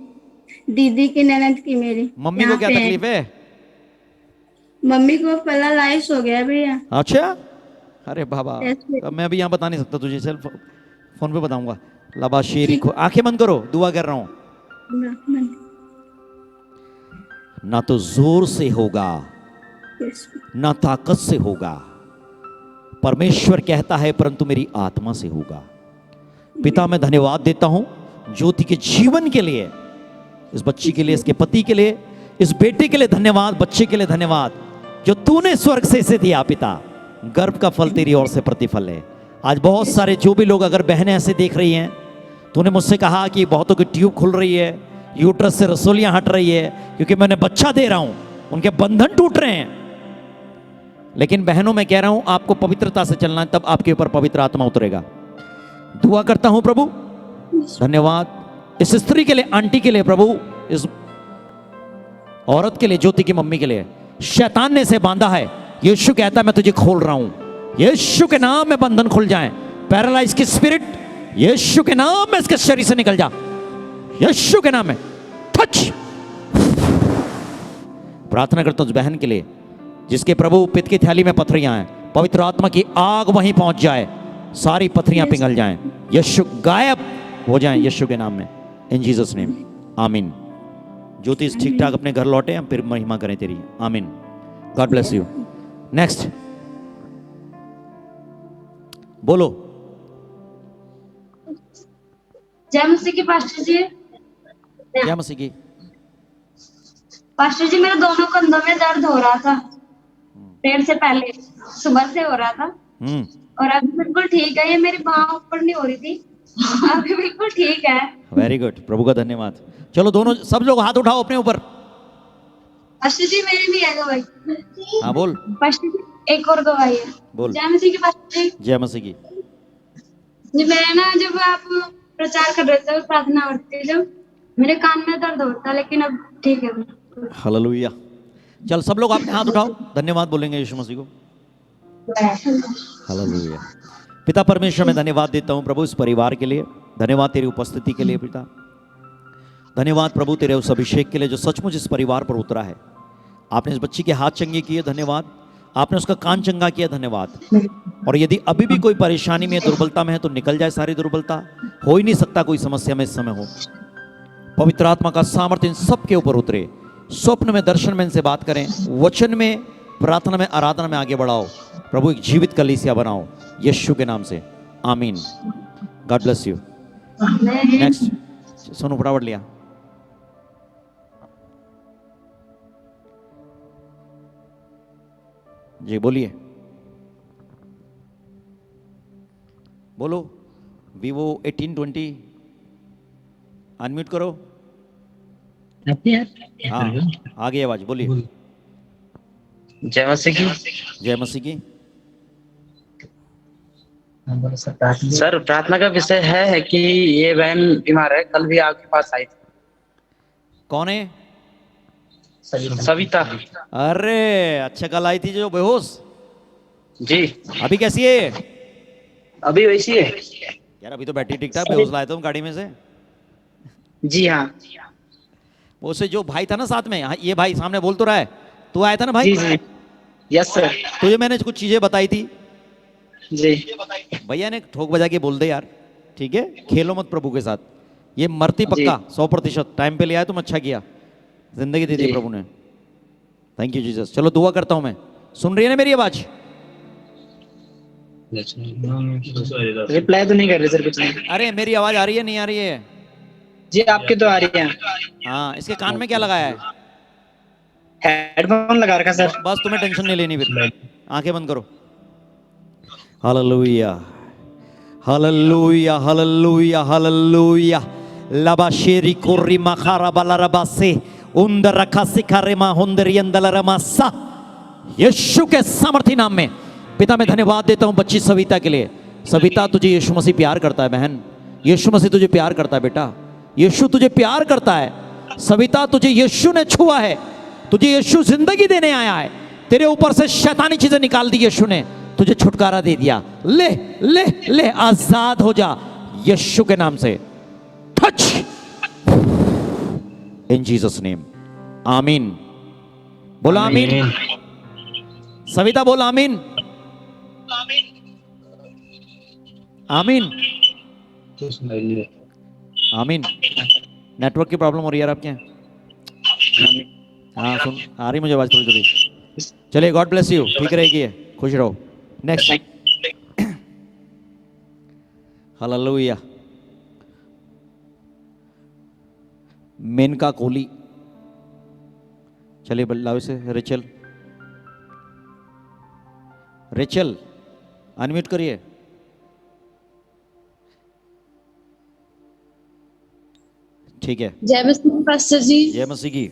दीदी की ननद की मेरी। मम्मी को क्या तकलीफ है? मम्मी को पैरालाइज हो गया भैया। अच्छा, अरे बाबा, अब मैं अभी यहाँ बता नहीं सकता तुझे, चल फोन पे बताऊंगा। लबा शेरी को आंखें बंद करो, दुआ कर रहा हूँ। ना तो जोर से होगा ना ताकत से होगा, परमेश्वर कहता है, परंतु मेरी आत्मा से होगा। पिता मैं धन्यवाद देता हूं ज्योति के जीवन के लिए, इस बच्ची के लिए, इसके पति के लिए, इस बेटे के लिए धन्यवाद, बच्चे के लिए धन्यवाद, जो तूने स्वर्ग से इसे दिया। पिता, गर्भ का फल तेरी ओर से प्रतिफल है। आज बहुत सारे जो भी लोग, अगर बहनें ऐसे देख रही हैं, तूने मुझसे कहा कि बहुतों की ट्यूब खुल रही है, यूट्रस से रसोलियां हट रही है, क्योंकि मैंने बच्चा दे रहा हूं, उनके बंधन टूट रहे हैं। लेकिन बहनों मैं कह रहा हूं, आपको पवित्रता से चलना है, तब आपके ऊपर पवित्र आत्मा उतरेगा। दुआ करता हूं प्रभु, धन्यवाद इस स्त्री के लिए, आंटी के लिए प्रभु, इस औरत के लिए, ज्योति की मम्मी के लिए। शैतान ने इसे बांधा है, यीशु कहता है मैं तुझे खोल रहा हूं। यीशु के नाम में बंधन खुल जाए। पैरालाइज की स्पिरिट यीशु के नाम में इसके शरीर से निकल जा, यीशु के नाम में। टच। प्रार्थना करता हूं उस बहन के लिए जिसके प्रभु पित्त की थैली में पथरियां हैं, पवित्र आत्मा की आग वहीं पहुंच जाए, सारी पथरियां पिघल जाएं, यीशु गायब हो जाएं यीशु के नाम में, इन जीसस नेम, आमीन। ज्योतिष ठीक ठाक अपने घर लौटे, हम फिर महिमा करें तेरी। आमीन। God bless you. नेक्स्ट बोलो। जय मसीह की पास्टर जी। जय मसीह की। पास्टर जी मेरे दोनों कंधों में दर्द हो रहा था पेट से पहले, सुबह से हो रहा था और अभी बिल्कुल ठीक है। ये मेरी बाँह ऊपर नहीं हो रही थी, अभी बिल्कुल ठीक है। वेरी गुड, प्रभु का धन्यवाद। चलो दोनों सब लोग हाथ उठाओ अपने ऊपर। पास्टर जी मेरी नहीं है दवाई। हाँ बोल। पास्टर जी एक और दवाई है। बोल। जय मसीह की पास्टर जी। जय मसीह की। जी मैं ना जब आप प्रचार कर रहे थे प्रार्थना करते जब मेरे कान में दर्द होता, लेकिन अब ठीक है। हालेलुया। चल सब लोग अपने हाथ उठाओ, धन्यवाद बोलेंगे यीशु मसीह को। हालेलुया। पिता परमेश्वर मैं धन्यवाद देता हूँ प्रभु इस परिवार के लिए, धन्यवाद तेरी उपस्थिति के लिए पिता, धन्यवाद प्रभु तेरे उस अभिषेक के लिए जो सचमुच इस परिवार पर उतरा है। आपने इस बच्ची के हाथ चंगे किए, धन्यवाद। आपने उसका कान चंगा किया, धन्यवाद। और यदि अभी भी कोई परेशानी में दुर्बलता में है तो निकल जाए सारी दुर्बलता। हो ही नहीं सकता कोई समस्या में इस समय हो। पवित्र आत्मा का सामर्थ्य इन सब के ऊपर उतरे, स्वप्न में दर्शन में इनसे बात करें, वचन में प्रार्थना में आराधना में आगे बढ़ाओ प्रभु, एक जीवित कलीसिया बनाओ यीशु के नाम से। आमीन। God bless you. Next Sonu फटाफट लिया। जी बोलिए। बोलो। Vivo 1820 अनम्यूट करो। हाँ आगे आवाज बोलिए। जय मसीह की। जय मसीह की। सर प्रार्थना का विषय है कि ये बहन बीमार है, कल भी आपके पास आई थी। कौन है? सविता। अरे अच्छा, कल आई थी जो बेहोश। जी। अभी कैसी है? अभी वैसी है यार, अभी तो बैठी ठीक ठाक, बेहोश लाए तुम गाड़ी में से। जी हाँ। वो से जो भाई था ना साथ में, ये भाई सामने बोल तो रहा है, तू आया था ना भाई? जी जी यस सर। तुझे मैंने कुछ चीजें बताई थी जी। भैया ने ठोक बजा के बोल दे यार, ठीक है? खेलो मत प्रभु के साथ, ये मरती पक्का 100%। टाइम पे ले आया तुम, अच्छा किया, जिंदगी दे दी प्रभु ने। Thank you Jesus. चलो दुआ करता हूं मैं। सुन रही है ना मेरी आवाज? रिप्लाई तो नहीं कर रहे सर कुछ नहीं। अरे मेरी आवाज आ रही है नहीं आ रही है? जी आपकी तो आ रही है। हाँ, इसके कान में क्या लगाया है? हेडफोन लगा रखा सर। बस तुम्हें टेंशन नहीं लेनी, फिर आंखें बंद करो। Hallelujah hallelujah hallelujah hallelujah. लबाशेरी कोरी मखारा बालारबासे उंदर रखा सिखारे मा हुंदरी अंदलरमासा। यीशु के सामर्थी नाम में पिता मैं धन्यवाद देता हूं बच्ची सविता के लिए। सविता तुझे यीशु मसीह प्यार करता है बहन, यीशु मसीह तुझे प्यार करता है बेटा, यीशु तुझे प्यार करता है। सविता तुझे यीशु ने छुआ है, तुझे यीशु जिंदगी देने आया है, तेरे ऊपर से शैतानी चीजें निकाल दी यीशु ने, तुझे छुटकारा दे दिया। ले ले ले, आजाद हो जा यीशु के नाम से। Touch in Jesus name. आमीन। बोला आमीन। सविता बोल आमीन। आमीन आमीन। नेटवर्क की प्रॉब्लम हो रही है यार आपके यहाँ? हाँ सुन आ रही मुझे आवाज थोड़ी थोड़ी। चलिए गॉड ब्लेस यू, ठीक रहेगी, खुश रहो। नेक्स्ट। हालेलुया। मेनका कोहली, चलिए बल्लावे से रेचल। रेचल अनम्यूट करिए। ठीक है। जय मसीह पास्टर जी। जय मसीह की।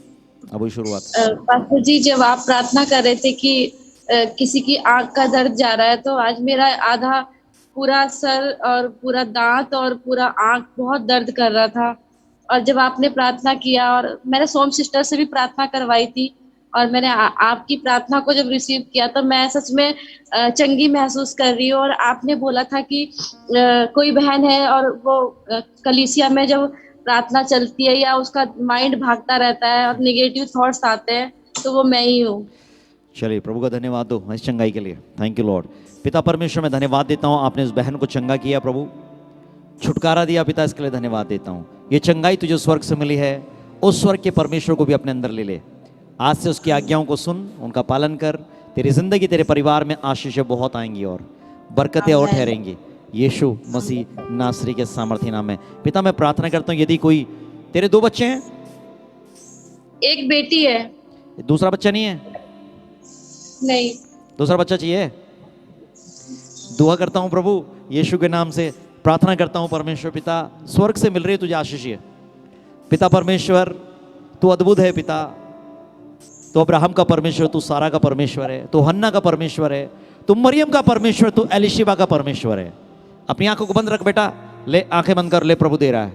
अब शुरुआत। पास्टर जी जब आप प्रार्थना कर रहे थे कि किसी की आंख का दर्द जा रहा है, तो आज मेरा आधा पूरा सर और पूरा दांत और पूरा आंख बहुत दर्द कर रहा था। और जब आपने प्रार्थना किया, और मैंने सोम सिस्टर से भी प्रार्थना करवाई थी, और मैंने आपकी प्रार्थना को जब रिसीव किया तो मैं सच में चंगी महसूस कर रही हूँ। और आपने बोला था कि कोई बहन है और वो कलीसिया में जब प्रार्थना चलती है या उसका माइंड भागता रहता है और नेगेटिव थॉट्स आते हैं, तो वो मैं ही हूँ। चलिए प्रभु का धन्यवाद दो इस चंगाई के लिए। Thank you Lord. पिता परमेश्वर मैं धन्यवाद देता हूँ, आपने उस बहन को चंगा किया प्रभु, छुटकारा दिया पिता, इसके लिए धन्यवाद देता हूँ। ये चंगाई तुझे स्वर्ग से मिली है उस स्वर्ग के परमेश्वर को भी अपने अंदर ले ले। आज से उसकी आज्ञाओं को सुन, उनका पालन कर। तेरी जिंदगी, तेरे परिवार में आशीषें बहुत आएंगी और बरकतें और ठहरेंगी, यीशु मसीह नासरी के सामर्थ्य नाम में। पिता, मैं प्रार्थना करता हूँ, यदि कोई, तेरे 2 बच्चे हैं? एक बेटी है। दूसरा बच्चा नहीं है? नहीं। दूसरा बच्चा चाहिए? दुआ करता हूँ प्रभु यीशु के नाम से, प्रार्थना करता हूँ परमेश्वर पिता, स्वर्ग से मिल रही है तुझे आशीष है। पिता परमेश्वर, तू अद्भुत है पिता। तू अब्राहम का परमेश्वर, तू सारा का परमेश्वर है, तू हन्ना का परमेश्वर है, तू मरियम का परमेश्वर, तू एलिशिबा का परमेश्वर है। अपनी आंखों को बंद रख बेटा, ले आंखें बंद कर, ले प्रभु दे रहा है,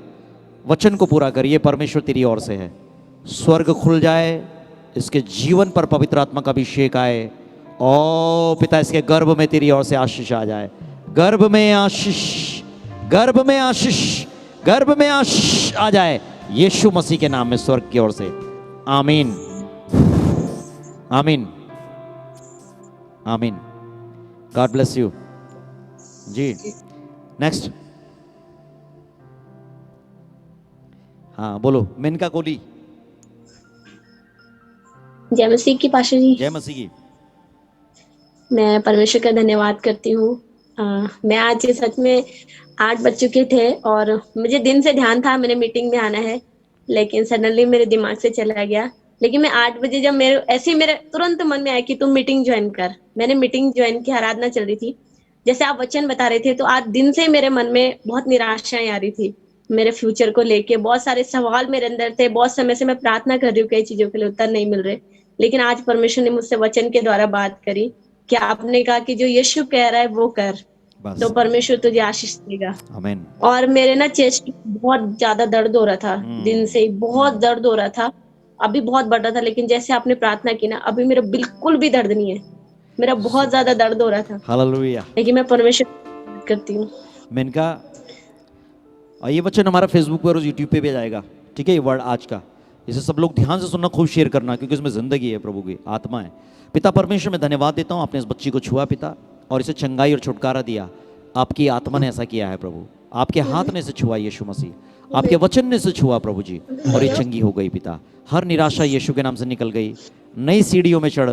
वचन को पूरा कर। ये परमेश्वर तेरी ओर से है। स्वर्ग खुल जाए, इसके जीवन पर पवित्र आत्मा का अभिषेक आए। ओ पिता, इसके गर्भ में तेरी ओर से आशीष आ जाए। गर्भ में आशीष, गर्भ में आशीष, गर्भ में आशीष आ जाए यीशु मसीह के नाम में, स्वर्ग की ओर से। आमीन, amen, amen. God bless you ji. Next. हाँ बोलो, मेनका कोहली। जय मसीह की पाशा जी। जय मसीह की। मैं परमेश्वर का धन्यवाद करती हूँ। मैं आज सच में 8 बज चुके थे और मुझे दिन से ध्यान था मैंने मीटिंग में आना है, लेकिन सडनली मेरे दिमाग से चला गया। लेकिन मैं 8 बजे जब मेरे तुरंत मन में आया कि तुम मीटिंग ज्वाइन कर। मैंने मीटिंग ज्वाइन की, आराधना चल रही थी। जैसे आप वचन बता रहे थे, तो आज दिन से मेरे मन में बहुत निराशाएं आ रही थी। मेरे फ्यूचर को लेके बहुत सारे सवाल मेरे अंदर थे। बहुत समय से मैं प्रार्थना कर रही हूँ, कई चीजों के लिए उत्तर नहीं मिल रहे, लेकिन आज परमेश्वर ने मुझसे वचन के द्वारा बात करी कि आपने कहा कि जो यीशु कह रहा है वो कर, तो परमेश्वर तुझे आशीष देगा। आमीन। और मेरे ना चेस्ट बहुत ज्यादा दर्द हो रहा था, दिन से बहुत दर्द हो रहा था, अभी बहुत बढ़ रहा था, लेकिन जैसे आपने प्रार्थना की ना, अभी मेरा बिल्कुल भी दर्द नहीं है। मेरा बहुत ज्यादा दर्द हो रहा था। हालेलुया। लेकिन मैं परमेश्वर करती हूँ। मेनका, और ये वचन हमारा फेसबुक पर और यूट्यूब पे भी जाएगा, ठीक है? ये वर्ड आज का, इसे सब लोग ध्यान से सुनना, खूब शेयर करना, क्योंकि इसमें जिंदगी है, प्रभु की आत्मा है। पिता परमेश्वर, मैं धन्यवाद देता हूँ, आपने इस बच्ची को छुआ पिता, और इसे चंगाई और छुटकारा दिया। आपकी आत्मा ने ऐसा किया है प्रभु, आपके हाथ ने इसे छुआ यीशु मसीह, आपके वचन ने इसे छुआ प्रभु जी, और ये चंगी हो गई पिता। हर निराशा यीशु के नाम से निकल गई। नई सीढ़ियों में चढ़,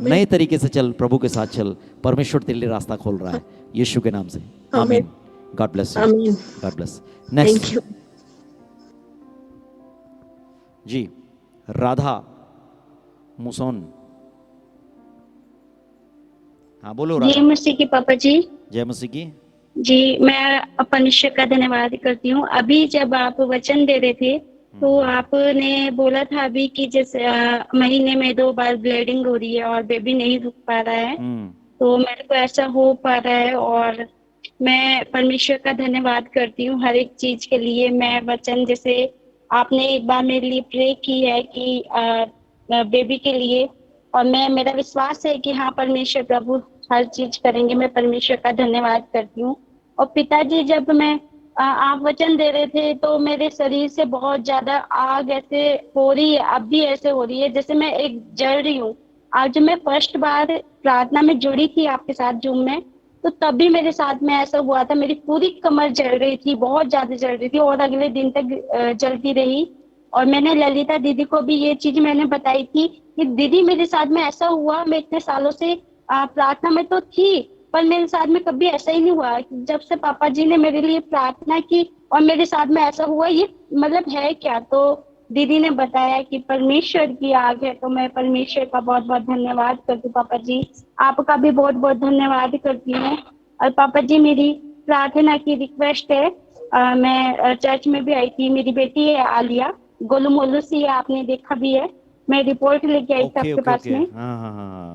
नए तरीके से चल, प्रभु के साथ चल। परमेश्वर तेरे लिए रास्ता खोल रहा है यीशु के नाम से। आमीन। God bless you. God bless. Next जी, राधा मुसोन। हाँ बोलो राधा। जय मसीह की पापा जी। जय मसीह की जी। मैं परमेश्वर का धन्यवाद करती हूँ। अभी जब आप वचन दे रहे थे, तो आपने बोला था अभी कि जैसे महीने में 2 बार ब्लीडिंग हो रही है और बेबी नहीं रुक पा रहा है, तो मेरे को ऐसा हो पा रहा है, और मैं परमेश्वर का धन्यवाद करती हूँ हर एक चीज के लिए। मैं वचन, जैसे आपने एक बार मेरे लिए प्रे की है कि बेबी के लिए, और मेरा विश्वास है कि हाँ परमेश्वर प्रभु हर चीज करेंगे। मैं परमेश्वर का धन्यवाद करती हूँ। और पिताजी, जब मैं आप वचन दे रहे थे, तो मेरे शरीर से बहुत ज्यादा आग ऐसे हो रही है, अब भी ऐसे हो रही है जैसे मैं एक जल रही हूँ। आज जब मैं फर्स्ट बार प्रार्थना में जुड़ी थी आपके साथ जूम में, तो तभी मेरे साथ में ऐसा हुआ था। मेरी पूरी कमर जल रही थी, बहुत ज्यादा जल रही थी, और अगले दिन तक जलती रही। और मैंने ललिता दीदी को भी ये चीज मैंने बताई थी कि दीदी मेरे साथ में ऐसा हुआ, मैं इतने सालों से प्रार्थना में तो थी, पर मेरे साथ में कभी ऐसा ही नहीं हुआ। जब से पापा जी ने मेरे लिए प्रार्थना की और मेरे साथ में ऐसा हुआ, ये मतलब है क्या? तो दीदी ने बताया कि परमेश्वर की आग है। तो मैं परमेश्वर का बहुत बहुत धन्यवाद करती हूँ पापा जी, आपका भी बहुत बहुत धन्यवाद करती हूँ। और पापा जी, मेरी प्रार्थना की रिक्वेस्ट है, मैं चर्च में भी आई थी, मेरी बेटी है आलिया, गोलू मोलू सी है, आपने देखा भी है, मैं रिपोर्ट लेके आई थी आपके पास में।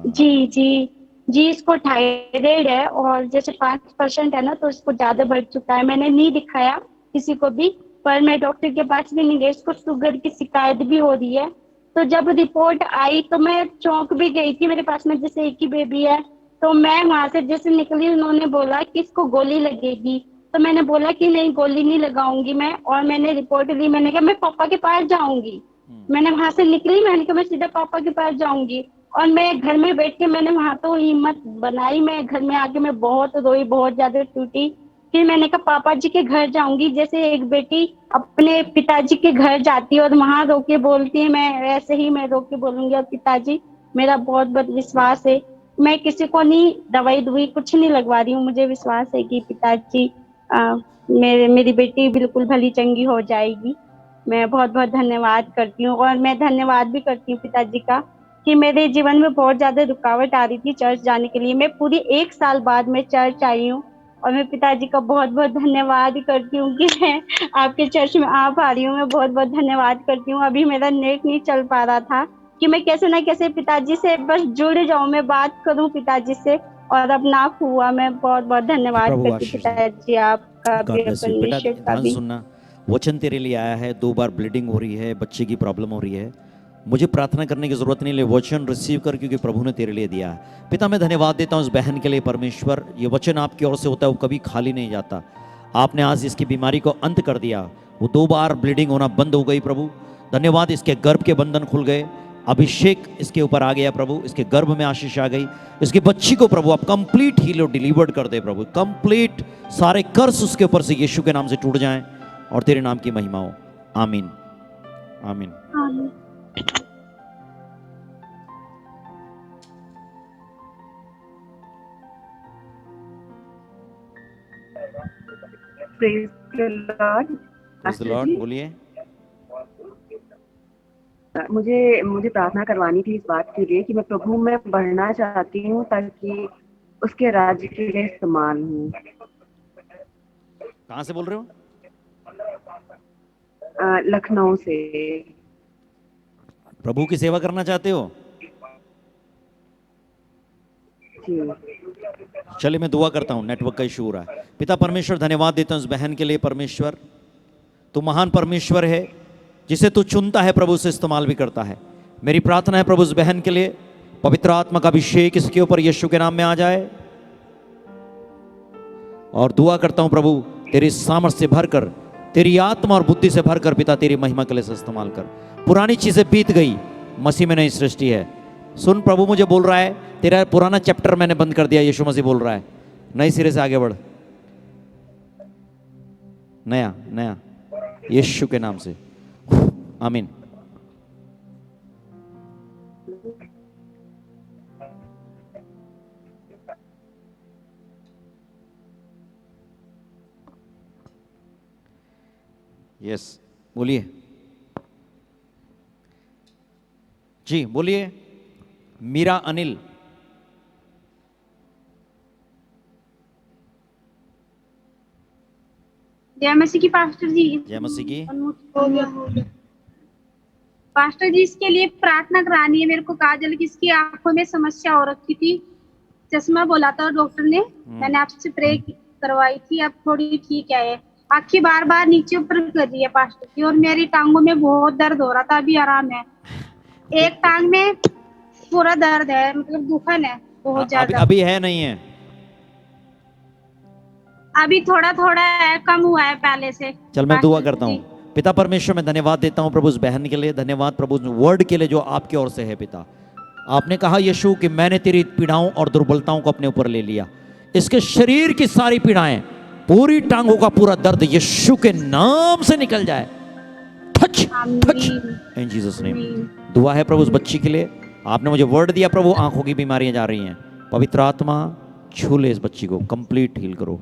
जी जी जी, इसको थायराइड है, और जैसे 5% है ना, तो इसको ज्यादा बढ़ चुका है। मैंने नहीं दिखाया किसी को भी, पर मैं डॉक्टर के पास भी नहीं गई, इसको शुगर की शिकायत भी हो रही है। तो जब रिपोर्ट आई तो मैं चौंक भी गई थी, मेरे पास में जैसे एक ही बेबी है। तो मैं वहां से जैसे निकली, उन्होंने बोला कि इसको गोली लगेगी, तो मैंने बोला कि नहीं, गोली नहीं लगाऊंगी मैं। और मैंने रिपोर्ट ली, मैंने कहा मैं पापा के पास जाऊंगी। मैंने वहां से निकली, मैंने कहा मैं सीधा पापा के पास जाऊंगी। और मैं घर में बैठ के मैंने वहां तो हिम्मत बनाई, मैं घर में आके मैं बहुत रोई, बहुत ज्यादा टूटी फिर मैंने कहा पापा जी के घर जाऊंगी, जैसे एक बेटी अपने पिताजी के घर जाती है और वहां रो के बोलती है, मैं ऐसे ही मैं रो के बोलूंगी। और पिताजी मेरा बहुत बहुत विश्वास है, मैं किसी को नहीं दवाई दुई कुछ नहीं लगवा रही हूँ, मुझे विश्वास है कि पिताजी मेरी बेटी बिल्कुल भली चंगी हो जाएगी। मैं बहुत बहुत धन्यवाद करती हूँ। और मैं धन्यवाद भी करती हूँ पिताजी का कि मेरे जीवन में बहुत ज्यादा रुकावट आ रही थी चर्च जाने के लिए। मैं पूरी 1 साल बाद मैं चर्च आई हूँ और मैं पिताजी का बहुत बहुत धन्यवाद करती हूँ कि मैं आपके चर्च में आ पा रही हूँ। मैं बहुत बहुत धन्यवाद करती हूँ। अभी मेरा नेट नहीं चल पा रहा था कि मैं कैसे ना कैसे पिताजी से बस जुड़ जाऊं, मैं बात करूं पिताजी से, और अब ना हुआ। मैं बहुत बहुत धन्यवाद प्रभु करती आशीष दे। पिताजी आपका गॉड भी, ब्लेस यू। बेटा परमेश्वर का ध्यान भी। सुनना, वचन तेरे लिए आया है। 2 बार ब्लीडिंग हो रही है, बच्चे की प्रॉब्लम हो रही है, मुझे प्रार्थना करने की जरूरत नहीं, ले वचन रिसीव कर, क्योंकि प्रभु ने तेरे लिए दिया है। पिता मैं धन्यवाद देता हूँ इस बहन के लिए। परमेश्वर, ये वचन आपकी ओर से होता है, वो कभी खाली नहीं जाता। आपने आज इसकी बीमारी को अंत कर दिया, वो 2 बार ब्लीडिंग होना बंद हो गई। प्रभु धन्यवाद, इसके गर्भ के बंधन खुल गए, अभिषेक इसके ऊपर आ गया प्रभु, इसके गर्भ में आशीष आ गई। इसकी बच्ची को प्रभु आप कंप्लीट हील और डिलीवर्ड कर दे प्रभु। कंप्लीट सारे कर्स उसके ऊपर से यीशु के नाम से टूट जाएं और तेरे नाम की महिमा हो। आमीन आमीन। Praise the Lord. Praise the Lord. बोलिए। मुझे प्रार्थना करवानी थी इस बात के लिए कि मैं प्रभु में बढ़ना चाहती हूँ ताकि उसके राज्य के लिए इस्तेमाल हूँ। कहाँ से बोल रहे हो? लखनऊ से। प्रभु की सेवा करना चाहते हो? जी। चलिए मैं दुआ करता हूँ, नेटवर्क का इशू हो रहा है। पिता परमेश्वर धन्यवाद देता हूँ इस बहन के लिए। परमेश्वर तू महान परमेश्वर है, जिसे तू चुनता है प्रभु से इस्तेमाल भी करता है। मेरी प्रार्थना है प्रभु इस बहन के लिए, पवित्र आत्मा का अभिषेक इसके ऊपर यीशु के नाम में आ जाए। और दुआ करता हूं प्रभु तेरी सामर्थ से भरकर, तेरी आत्मा और बुद्धि से भरकर पिता तेरी महिमा के लिए से इस्तेमाल कर। पुरानी चीजें बीत गई, मसीह में नई सृष्टि है। सुन प्रभु मुझे बोल रहा है, तेरा पुराना चैप्टर मैंने बंद कर दिया। यीशु मसीह बोल रहा है नए सिरे से आगे बढ़, नया नया यीशु के नाम से। आमीन। यस बोलिए जी, बोलिए। मीरा अनिल। जय मसीह की पास्टर जी। जय मसीह की। हो गया। पास्टर जी इसके लिए प्रार्थना करानी है मेरे को। काजल की इसकी आंखों में समस्या हो रखी थी, चश्मा बोला था डॉक्टर ने, मैंने आपसे प्रे करवाई थी, अब थोड़ी ठीक है। आंखें बार बार नीचे ऊपर कर रही है पास्टर जी, और मेरी टांगों में बहुत दर्द हो रहा था, अभी आराम है। एक टांग में पूरा दर्द है, मतलब दुखन है बहुत ज्यादा। अभी है नहीं है? अभी थोड़ा थोड़ा है, कम हुआ है पहले से। चल मैं दुआ करता हूँ। पिता परमेश्वर मैं धन्यवाद देता हूँ प्रभु उस बहन के लिए। धन्यवाद प्रभु वर्ड के लिए जो आपकी ओर से है। पिता आपने कहा यीशु कि मैंने तेरी पीड़ाओं और दुर्बलताओं को अपने ऊपर ले लिया। इसके शरीर की सारी पीड़ाएं, पूरी टांगों का पूरा दर्द यीशु के नाम से निकल जाए। Touch touch in Jesus name. दुआ है प्रभु उस बच्ची के लिए। आपने मुझे वर्ड दिया प्रभु, आंखों की बीमारियां जा रही हैं, पवित्र आत्मा छू ले इस बच्ची को, कंप्लीट हील करो,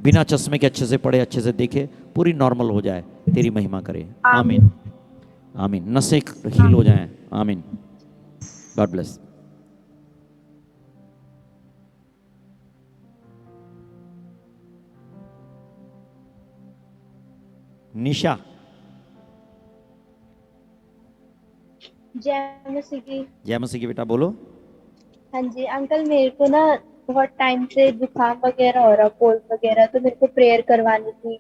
बिना चश्मे के अच्छे से पढ़े, अच्छे से देखे, पूरी नॉर्मल हो जाए, तेरी महिमा करे। आमीन आमीन। नसें हील हो जाएं। आमीन। God bless. निशा। जय मसीह की। जय मसीह की। बेटा बोलो। हाँ जी अंकल, मेरे को ना बहुत टाइम से जुकाम वगैरह हो रहा, कोल्ड वगैरह, तो मेरे को प्रेयर करवानी थी।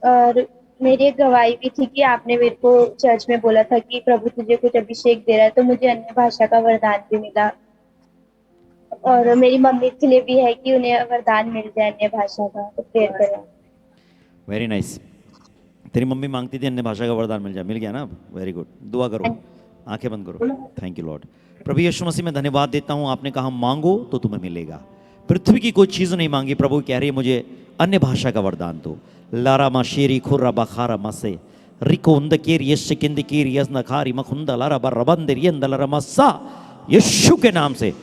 और मेरी एक गवाही भी थी कि आपने मेरे को चर्च में बोला था कि प्रभु तुझे कुछ अभिषेक दे रहा है, तो मुझे अन्य भाषा का वरदान भी मिला। और मेरी मम्मी के लिए भी है कि उन्हें वरदान मिल जाए अन्य भाषा का, तो प्रेयर करवा। Very nice. तेरी मम्मी मांगती थी अन्य भाषा का वरदान मिल जाए, मिल गया ना अब? Very good. दुआ करो, आंखें बंद करो। Thank you lord. प्रभु यीशु मसीह में धन्यवाद देता हूँ। आपने कहा मांगो तो तुम्हें मिलेगा। पृथ्वी की कोई चीज़ नहीं मांगी, प्रभु कह रही है मुझे अन्य भाषा का वरदान दो। लारा माशेरी खुर्रा बखारा मसे रिकोंद केर यशिकिंद केर यस नखारी मखुंद लारा बरबंद रियंद लारा मस्सा। यीशु के नाम से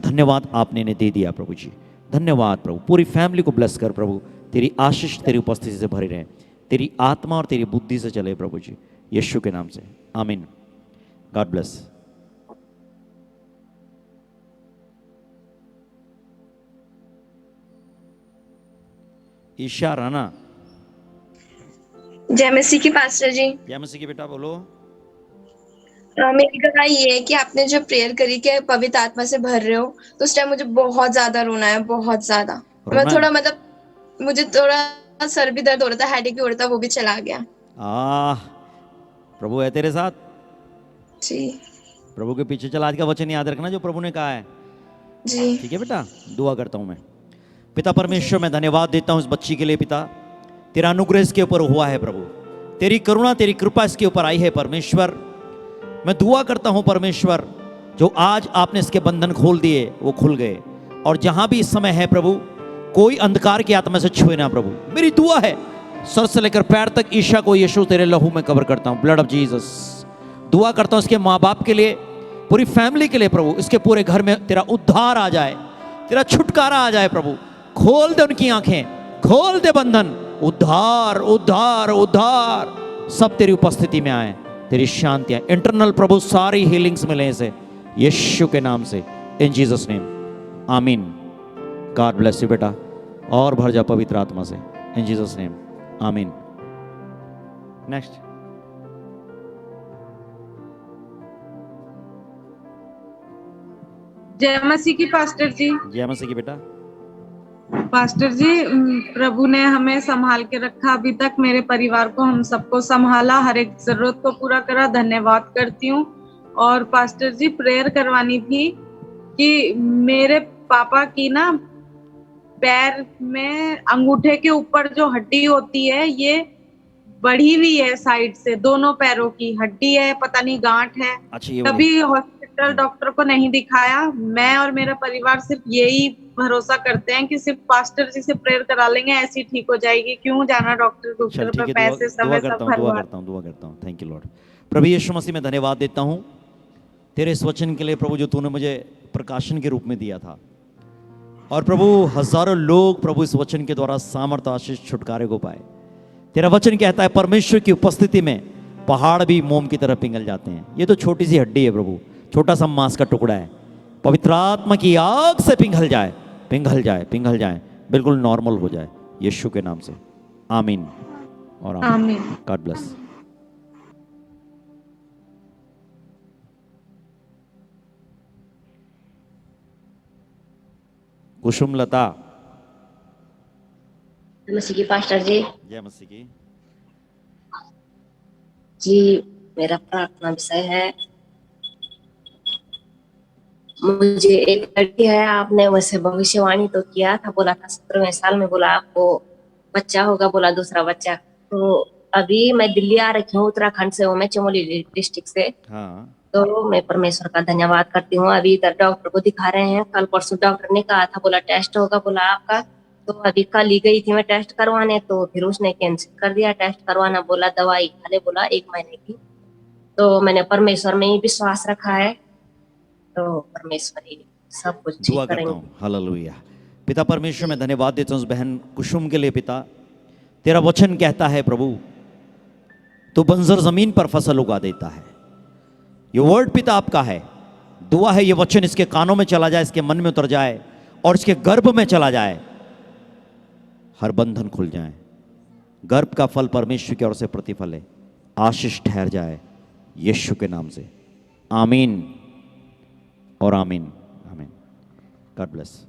धन्यवाद, आपने इन्हें दे दिया प्रभु जी। धन्यवाद प्रभु, पूरी फैमिली को ब्लेस कर प्रभु। तेरी आशीष तेरी उपस्थिति से भरे रहे, तेरी आत्मा और तेरी बुद्धि से चले प्रभु जी, यीशु के नाम से आमीन। God bless. ईशा राणा। जय मसीह की पास्टर जी। जय मसीह की बेटा, बोलो। मेरी गवाही ये है कि आपने जो प्रेयर करी कि पवित्र आत्मा से भर रहे हो, तो उस टाइम मुझे बहुत ज्यादा रोना है, बहुत ज्यादा। मैं थोड़ा मतलब मुझे थोड़ा सर भी दर्द हो रहा था, हेडेक भी हो रहा था, वो भी चला गया। प्रभु है तेरे साथ जी। प्रभु के पीछे चल। आज का वचन याद रखना जो प्रभु ने कहा है जी। ठीक है बेटा। दुआ करता हूं मैं। पिता परमेश्वर, मैं धन्यवाद देता हूं इस बच्ची के लिए। पिता तेरा अनुग्रह इसके ऊपर हुआ है प्रभु, तेरी करुणा तेरी कृपा इसके ऊपर आई है परमेश्वर। मैं दुआ करता हूं परमेश्वर, जो आज आपने इसके बंधन खोल दिए वो खुल गए, और जहां भी इस समय है प्रभु, कोई अंधकार की आत्मा से छुए ना प्रभु। मेरी दुआ है सर से लेकर पैर तक ईशा को यीशु तेरे लहू में कवर करता हूं, ब्लड ऑफ जीसस। दुआ करता हूं इसके माँ बाप के लिए, पूरी फैमिली के लिए प्रभु, इसके पूरे घर में तेरा उद्धार आ जाए, तेरा छुटकारा आ जाए प्रभु। खोल दे उनकी आंखें, खोल दे बंधन, उद्धार उद्धार उद्धार सब तेरी उपस्थिति में आए, तेरी शांतियां इंटरनल प्रभु सारी हीलिंग्स मिले इसे यीशु के नाम से, इन जीसस नेम आमीन। गॉड ब्लेस यू बेटा, और भर जा पवित्र आत्मा से, इन जीसस नेम आमीन। नेक्स्ट। जय मसीह की पास्टर जी। जय मसीह की बेटा। पास्टर जी, प्रभु ने हमें संभाल के रखा अभी तक, मेरे परिवार को, हम सबको संभाला, हर एक जरूरत को पूरा करा, धन्यवाद करती हूँ। और पास्टर जी, प्रेयर करवानी थी कि मेरे पापा की ना पैर में अंगूठे के ऊपर जो हड्डी होती है, ये बढ़ी हुई है साइड से, दोनों पैरों की हड्डी है, पता नहीं गांठ है। कभी हॉस्पिटल डॉक्टर को नहीं दिखाया। मैं और मेरा परिवार सिर्फ यही भरोसा करते हैं कि सिर्फ पास्टर जी से प्रेयर करा लेंगे, ऐसी ठीक हो जाएगी, क्यों जाना डॉक्टर पर, पैसे समय सब दुआ करता हूँ। Thank you lord. प्रभु यीशु मसीह में धन्यवाद देता हूँ तेरे इस वचन के लिए प्रभु, जो तूने मुझे प्रकाशन के रूप में दिया था। और प्रभु हजारों लोग प्रभु इस वचन के द्वारा सामर्थ्य, आशीष, छुटकारे को पाए। तेरा वचन कहता है परमेश्वर की उपस्थिति में पहाड़ भी मोम की तरह पिघल जाते हैं। ये तो छोटी सी हड्डी है प्रभु, छोटा सा मांस का टुकड़ा है। पवित्र आत्मा की आग से पिघल जाए, पिघल जाए, पिघल जाए, बिल्कुल नॉर्मल हो जाए यीशु के नाम से आमीन और आमीन। God bless. कुसुम लता। जय मसीह की पास्टर जी। जय मसीह की जी। मेरा प्रार्थना विषय है, मुझे एक लड़की है, आपने वैसे भविष्यवाणी तो किया था, बोला था 17वें साल में, बोला आपको बच्चा होगा, बोला दूसरा बच्चा। तो अभी मैं दिल्ली आ रखी हूँ, उत्तराखंड से हूँ मैं, चमोली डिस्ट्रिक्ट से। हाँ। तो मैं परमेश्वर का धन्यवाद करती हूँ। अभी इधर डॉक्टर को दिखा रहे हैं, कल परसों डॉक्टर ने कहा था, बोला टेस्ट होगा, बोला आपका। तो अभी कल ही गई थी मैं टेस्ट करवाने, तो फिर उसने कैंसिल कर दिया टेस्ट करवाना, बोला दवाई खा ले, बोला 1 महीने की। तो मैंने परमेश्वर में ही विश्वास रखा है, तो परमेश्वर ही सब कुछ ठीक करेंगे। हालेलुया। पिता परमेश्वर, मैं धन्यवाद देता हूँ उस बहन कुसुम के लिए। पिता तेरा वचन कहता है प्रभु, तू बंजर जमीन पर फसल उगा देता है। ये वर्ड पिता आपका है, दुआ है ये वचन इसके कानों में चला जाए, इसके मन में उतर जाए और इसके गर्भ में चला जाए, हर बंधन खुल जाए। गर्भ का फल परमेश्वर की ओर से प्रतिफल है, आशीष ठहर जाए यीशु के नाम से आमीन और आमीन आमीन। God bless.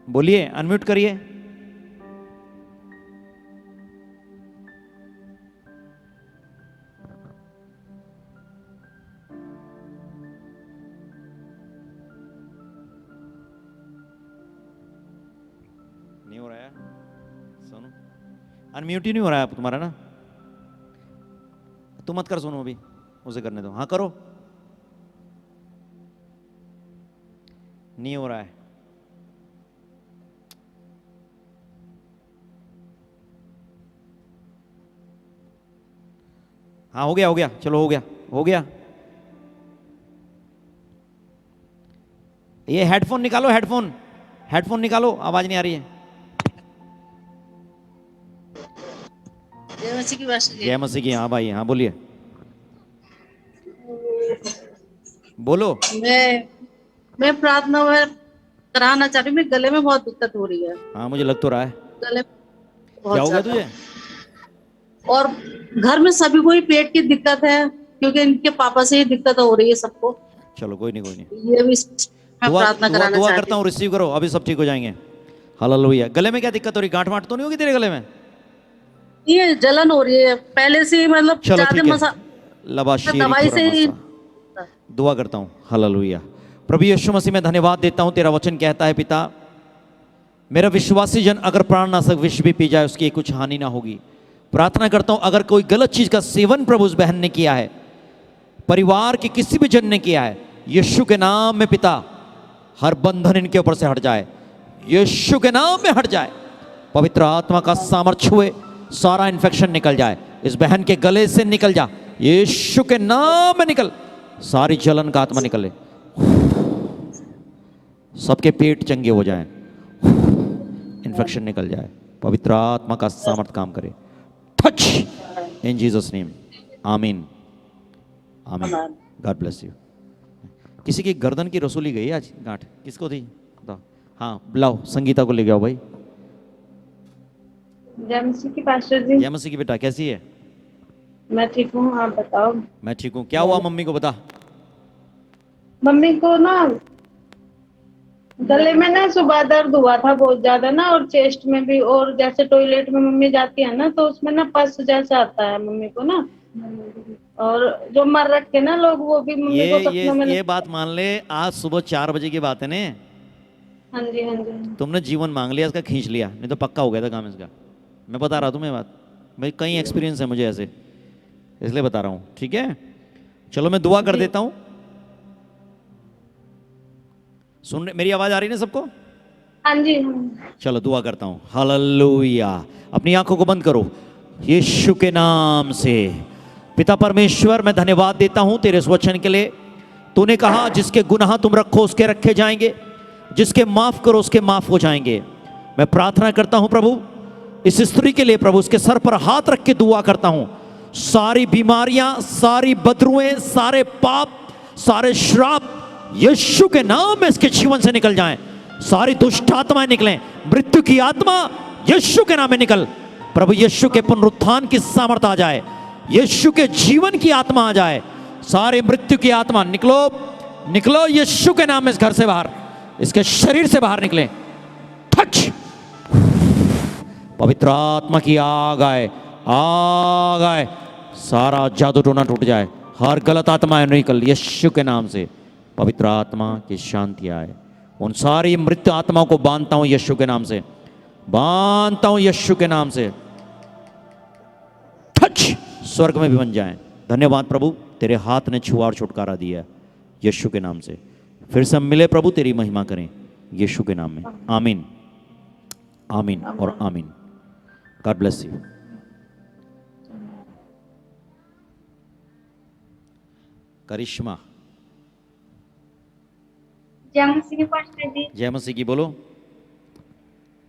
बोलिए, अनम्यूट करिए। नहीं हो रहा है सोनू, अनम्यूट ही नहीं हो रहा है आप तुम्हारा ना। तुम मत कर सोनू, अभी उसे करने दो। हाँ करो, नहीं हो रहा है। हाँ हो गया, चलो हो गया। ये हेडफोन निकालो, हेडफोन निकालो, आवाज नहीं आ रही है। जय मसीह की भाषा। जय मसीह की। हाँ भाई, हाँ बोलिए, बोलो। मैं प्रार्थना में कराना चाह रही हूँ, मेरे गले में बहुत दिक्कत हो रही है। हाँ मुझे लग तो रहा है। गले क्या हो गया तुझे? और घर में सभी को ही पेट की दिक्कत है, क्योंकि इनके पापा से ही दिक्कत हो रही है सबको। चलो कोई नहीं। ये भी मैं प्रार्थना कराना दुआ चाहती करता हूँ, रिसीव करो, अभी सब ठीक हो जाएंगे। हालेलुया। गले में क्या दिक्कत हो रही? गांठ वांठ तो नहीं होगी तेरे गले में? ये जलन हो रही है पहले से, मतलब चलो ठीक है, दवाई से ही। दुआ करता हूँ। हालेलुया। प्रभु यीशु मसीह में धन्यवाद देता हूँ, तेरा वचन कहता है पिता, मेरा विश्वासी जन अगर प्राणनाशक विष भी पी जाए उसकी कुछ हानि ना होगी। प्रार्थना करता हूँ अगर कोई गलत चीज का सेवन प्रभु उस बहन ने किया है, परिवार के किसी भी जन ने किया है, यीशु के नाम में पिता हर बंधन इनके ऊपर से हट जाए, यीशु के नाम में हट जाए। पवित्र आत्मा का सामर्थ्य छुए, सारा इन्फेक्शन निकल जाए, इस बहन के गले से निकल जा, यीशु के नाम में निकल। सारी जलन का आत्मा निकले, सबके पेट चंगे हो जाएं, इन्फेक्शन निकल जाए, पवित्र आत्मा का सामर्थ्य काम करे। टच इन जीसस नेम, आमीन आमीन। God bless you. किसी की गर्दन की रसूली गई आज गांठ, किसको थी बताओ? हाँ बुलाओ, संगीता को ले गया भाई। जय मसीह की पास्टर जी। जय मसीह की बेटा, कैसी है? मैं ठीक हूँ, आप बताओ। मैं ठीक हूँ। क्या हुआ मम्मी को बता। मम्मी को ना गले में ना सुबह दर्द हुआ था बहुत ज्यादा ना, और चेस्ट में भी, और जैसे टॉयलेट में मम्मी जाती है ना तो उसमें ना पस जैसा आता है मम्मी को ना, और जो मर रखे ना लोग वो भी मम्मी को सपनों में। ये बात मान ले, आज सुबह 4 बजे की बात है ने। हाँ जी हाँ जी। तुमने जीवन मांग लिया, इसका खींच लिया, नहीं तो पक्का हो गया था काम इसका। मैं बता रहा हूँ तुम्हें बात, भाई कई एक्सपीरियंस है मुझे ऐसे, इसलिए बता रहा हूँ। ठीक है चलो मैं दुआ कर देता हूँ। सुन मेरी आवाज आ रही है ना सबको? हाँ जी। चलो दुआ करता हूँ। हालेलुया। अपनी आंखों को बंद करो। यीशु के नाम से पिता परमेश्वर मैं धन्यवाद देता हूँ तेरे इस वचन के लिए। तूने कहा जिसके गुनाह तुम रखो उसके रखे जाएंगे, जिसके माफ करो उसके माफ हो जाएंगे। मैं प्रार्थना करता हूँ प्रभु इस स्त्री के लिए, प्रभु उसके सर पर हाथ रख के दुआ करता हूँ, सारी बीमारियां, सारी बदरुएं, सारे पाप, सारे श्राप यीशु के नाम में इसके जीवन से निकल जाएं। सारी दुष्ट आत्माएं निकलें, मृत्यु की आत्मा यीशु के नाम में निकल। प्रभु यीशु के पुनरुत्थान की सामर्थ आ जाए, यीशु के जीवन की आत्मा आ जाए। सारे मृत्यु की आत्मा निकलो, निकलो यीशु के नाम में इस घर से बाहर, इसके शरीर से बाहर निकले। टच पवित्र आत्मा की आग आए, आग आए, सारा जादू टोना टूट जाए, हर गलत आत्मा निकल यीशु के नाम से। पवित्र आत्मा की शांति आए, उन सारी मृत आत्माओं को बांधता हूं यीशु के नाम से, बांधता हूं यीशु के नाम से। टच स्वर्ग में भी बन जाएं। धन्यवाद प्रभु तेरे हाथ ने छुआ और छुटकारा दिया यीशु के नाम से। फिर से हम मिले प्रभु, तेरी महिमा करें यीशु के नाम में। आमीन आमीन और आमीन। God bless you. करिश्मा। जय मसीह की पास्टर जी। जय मसीह की। बोलो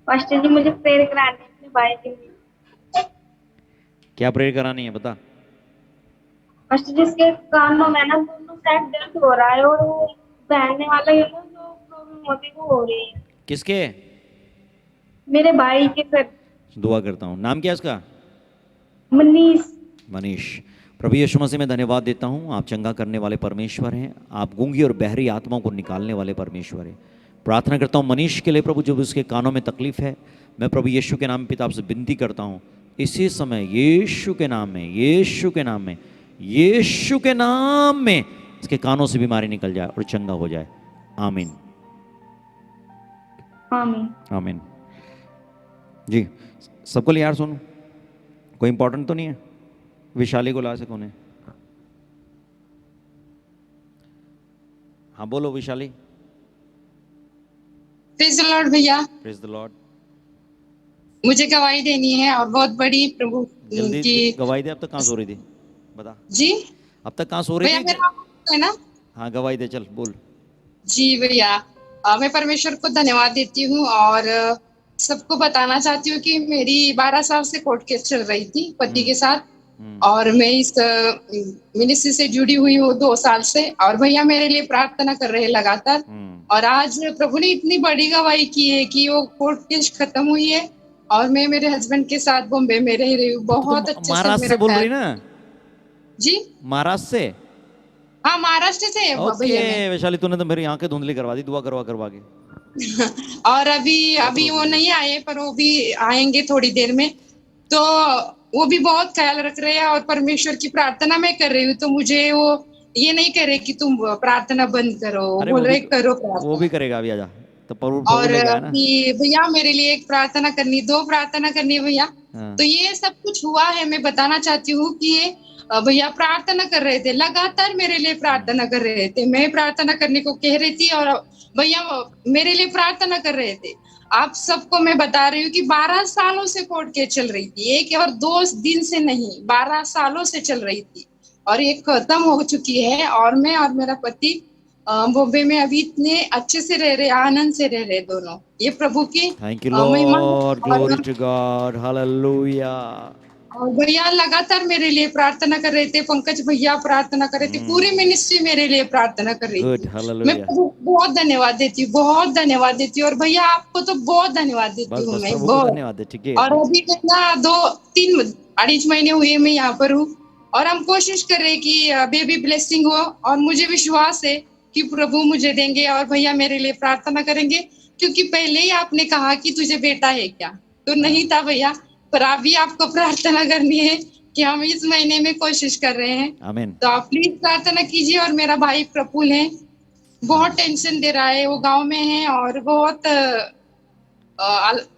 पास्टर जी मुझे प्रेयर करानी है अपने भाई के लिए। क्या प्रेयर करानी है बता। पास्टर जी इसके कानों में ना दोनों साइड दर्द हो रहा है, और वो बहने वाला ये ना जो प्रॉब्लम होती है वो हो रही है। किसके? मेरे भाई के सर। दुआ करता हूँ। नाम क्या है उसका? मनीष। मनीष। प्रभु यीशु मसीह में धन्यवाद देता हूँ, आप चंगा करने वाले परमेश्वर हैं, आप गूंगी और बहरी आत्माओं को निकालने वाले परमेश्वर हैं। प्रार्थना करता हूँ मनीष के लिए प्रभु, जो उसके कानों में तकलीफ है, मैं प्रभु यीशु के नाम में पिता आपसे विनती करता हूँ इसी समय यीशु के नाम में, यीशु के नाम में, यीशु के नाम में इसके कानों से बीमारी निकल जाए और चंगा हो जाए। आमीन आमीन आमीन। जी सबको लिया यार सुनो, कोई इंपॉर्टेंट तो नहीं है? विशाली को ला सको ने। हाँ बोलो विशाली। प्रेज द लॉर्ड भैया। Praise the Lord. मुझे गवाही देनी है और बहुत बड़ी प्रभु जल्दी की गवाही दे। अब तक कहाँ सो रही थी बता जी? अब तक कहाँ सो रही भैया थी? मेरा है ना? हाँ गवाही दे, चल बोल। जी भैया, मैं परमेश्वर को धन्यवाद देती हूँ और सबको बताना चाहती हूँ कि मेरी 12 साल से कोर्ट केस चल रही थी पति के साथ और मैं इस मिनिस्ट्री से जुड़ी हुई हूँ 2 साल से। और भैया मेरे लिए प्रार्थना कर रहे हैं लगातार और आज प्रभु ने इतनी बड़ी गवाही की है कि वो कोर्ट केस खत्म हुई है और मैं मेरे हस्बैंड के साथ बॉम्बे में रह रही हूँ। बहुत अच्छे से महाराष्ट्र से बोल रही ना? जी महाराष्ट्र से? हाँ महाराष्ट्र से है भैया मैं। ओके वैशाली तूने तो मेरी आंखें धुंधली करवा दी दुआ करवा के। और अभी वो नहीं आए पर वो भी आएंगे थोड़ी देर में, तो वो भी बहुत ख्याल रख रहे हैं और परमेश्वर की प्रार्थना मैं कर रही हूँ। तो मुझे वो ये नहीं करे कि तुम प्रार्थना बंद करो, बोल रहे करो प्रार्थना। वो भी करेगा अभी आजा तो और भैया मेरे लिए एक प्रार्थना करनी, 2 प्रार्थना करनी है भैया। तो ये सब कुछ हुआ है, मैं बताना चाहती हूँ कि ये भैया प्रार्थना कर रहे थे, लगातार मेरे लिए प्रार्थना कर रहे थे। मैं प्रार्थना करने को कह रही थी और भैया मेरे लिए प्रार्थना कर रहे थे। आप सबको मैं बता रही हूँ कि 12 सालों से कोर्ट केस चल रही थी, 1 और 2 दिन से नहीं, 12 सालों से चल रही थी और ये खत्म हो चुकी है। और मैं और मेरा पति बॉम्बे में अभी इतने अच्छे से रह रहे, आनंद से रह रहे दोनों। ये प्रभु की thank you Lord, glory to God, hallelujah. और भैया लगातार मेरे लिए प्रार्थना कर रहे थे, पंकज भैया प्रार्थना कर रहे थे, पूरी मिनिस्ट्री मेरे लिए प्रार्थना कर रही थी। मैं बहुत धन्यवाद देती हूँ, बहुत धन्यवाद देती हूँ। और भैया आपको तो बहुत धन्यवाद देती हूँ मैं, बहुत। और अभी ना 2-3 महीने हुए मैं यहाँ पर हूँ और हम कोशिश कर रहे कि बेबी ब्लेसिंग हो और मुझे विश्वास है कि प्रभु मुझे देंगे और भैया मेरे लिए प्रार्थना करेंगे, क्योंकि पहले ही आपने कहा कि तुझे बेटा है क्या, तो नहीं था भैया, पर अभी आपको प्रार्थना करनी है कि हम इस महीने में कोशिश कर रहे हैं। आमीन। तो आप प्लीज प्रार्थना कीजिए। और मेरा भाई प्रफुल्ल है, बहुत टेंशन दे रहा है, वो गांव में है और बहुत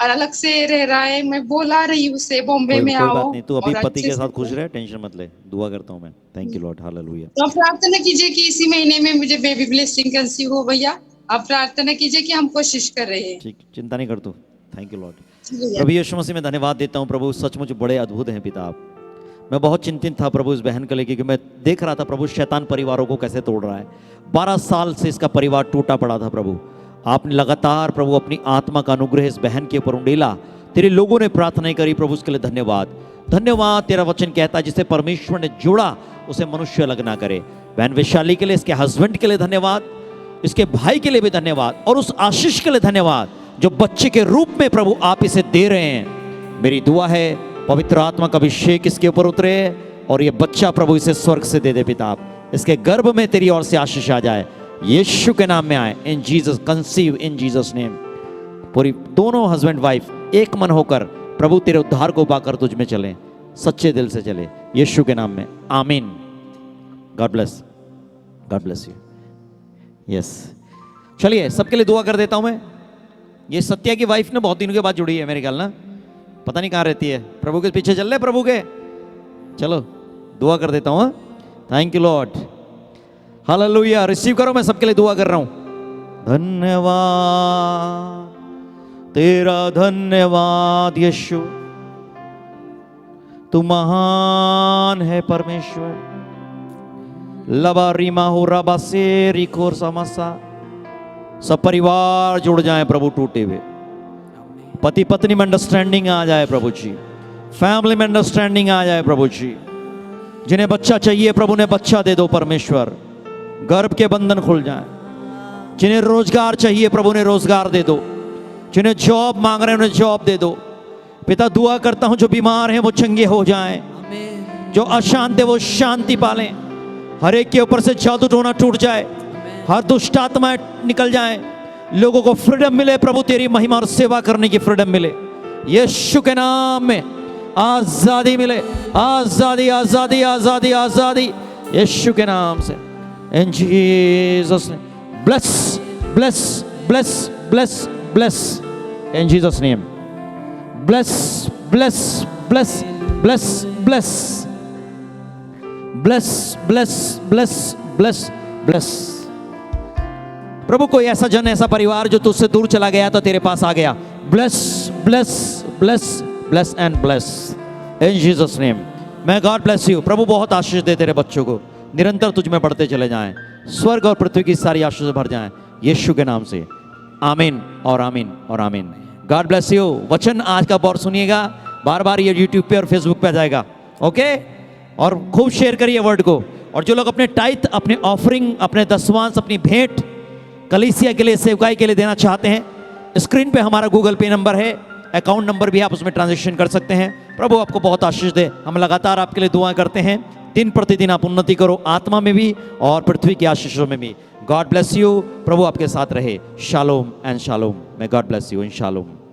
अलग से रह रहा है। मैं बोला रही हूँ उसे बॉम्बे में आओ। कोई बात नहीं, तू अभी पति के साथ खुश रहे, टेंशन मत ले, दुआ करता हूँ मैं। Thank you Lord, hallelujah. तो प्रार्थना कीजिए कि इसी महीने में मुझे बेबी ब्लेसिंग कंसीव हो भैया। आप प्रार्थना कीजिए कि हम कोशिश कर रहे हैं। ठीक, चिंता नहीं कर तू। Thank you lord. प्रभु यीशु मसीह में धन्यवाद देता हूँ प्रभु, सचमुच बड़े अद्भुत हैं पिता आप। मैं बहुत चिंतित था प्रभु इस बहन को लेकर, कि मैं देख रहा था प्रभु शैतान परिवारों को कैसे तोड़ रहा है। 12 साल से इसका परिवार टूटा पड़ा था प्रभु। आपने लगातार प्रभु अपनी आत्मा का अनुग्रह इस बहन के ऊपर उंडेला। तेरे लोगों ने प्रार्थना करी प्रभु, उसके लिए धन्यवाद। धन्यवाद। तेरा वचन कहता है जिसे परमेश्वर ने जोड़ा उसे मनुष्य अलग ना करे। बहन विशाली के लिए, इसके हस्बैंड के लिए धन्यवाद, इसके भाई के लिए भी धन्यवाद और उस आशीष के लिए धन्यवाद जो बच्चे के रूप में प्रभु आप इसे दे रहे हैं। मेरी दुआ है पवित्र आत्मा का अभिषेक इसके ऊपर उतरे और ये बच्चा प्रभु इसे स्वर्ग से दे दे पिता आप। इसके गर्भ में तेरी ओर से आशीष आ जाए, यीशु के नाम में आए। इन जीसस, कंसीव इन जीसस नेम। पूरी दोनों हस्बैंड वाइफ एक मन होकर प्रभु तेरे उद्धार को पाकर तुझ में चले, सच्चे दिल से चले, यीशु के नाम में, आमीन। God bless, God bless you. Yes, चलिए सबके लिए दुआ कर देता हूं मैं। ये सत्या की वाइफ ना बहुत दिनों के बाद जुड़ी है मेरे ख्याल ना, पता नहीं कहाँ रहती है। प्रभु के पीछे चल रहे प्रभु के, चलो दुआ कर देता हूँ। Thank you Lord, hallelujah. Receive करो, मैं सबके लिए दुआ कर रहा हूँ। धन्यवाद तेरा, धन्यवाद यीशु, तू महान है परमेश्वर। लबा रीमा हो रबा से रिकोर समसा। सब परिवार जुड़ जाए प्रभु, टूटे हुए पति पत्नी में अंडरस्टैंडिंग आ जाए प्रभु जी, फैमिली में अंडरस्टैंडिंग आ जाए प्रभु जी। जिन्हें बच्चा चाहिए प्रभु ने बच्चा दे दो परमेश्वर, गर्भ के बंधन खुल जाए। जिन्हें रोजगार चाहिए प्रभु ने रोजगार दे दो, जिन्हें जॉब मांग रहे हैं उन्हें जॉब दे दो पिता। दुआ करता हूं जो बीमार हैं वो चंगे हो जाएं, जो अशांत है वो शांति पालें, हर एक के ऊपर से जादू टोना टूट जाए, हर दुष्ट आत्माएं निकल जाएं, लोगों को फ्रीडम मिले प्रभु, तेरी महिमा और सेवा करने की फ्रीडम मिले, यीशु के नाम में आजादी मिले, आजादी आजादी आजादी आजादी यीशु के नाम से। In Jesus name, bless bless bless bless bless in Jesus name. Bless bless bless bless bless bless bless bless bless bless. प्रभु कोई ऐसा जन, ऐसा परिवार जो तुझसे दूर चला गया तो तेरे पास आ गया, bless bless bless bless and bless in Jesus name. मैं गॉड ब्लेस यू। प्रभु बहुत आशीष दे तेरे बच्चों को, निरंतर तुझ में बढ़ते चले जाएं, स्वर्ग और पृथ्वी की सारी आशीष से भर जाएं यीशु के नाम से। आमीन और आमीन और आमीन। God bless you. वचन आज का बहुत सुनिएगा, बार बार ये यूट्यूब पे और फेसबुक पे आ जाएगा, ओके। और खूब शेयर करिए वर्ड को। और जो लोग अपने टाइथ, अपने ऑफरिंग, अपने दसवांश, अपनी भेंट कलीसिया के लिए, सेवकाई के लिए देना चाहते हैं, स्क्रीन पे हमारा गूगल पे नंबर है, अकाउंट नंबर भी आप उसमें ट्रांजैक्शन कर सकते हैं। प्रभु आपको बहुत आशीष दे। हम लगातार आपके लिए दुआ करते हैं। दिन प्रतिदिन आप उन्नति करो, आत्मा में भी और पृथ्वी की आशीषों में भी। God bless you. प्रभु आपके साथ रहे। Shalom and shalom. May God bless you in shalom.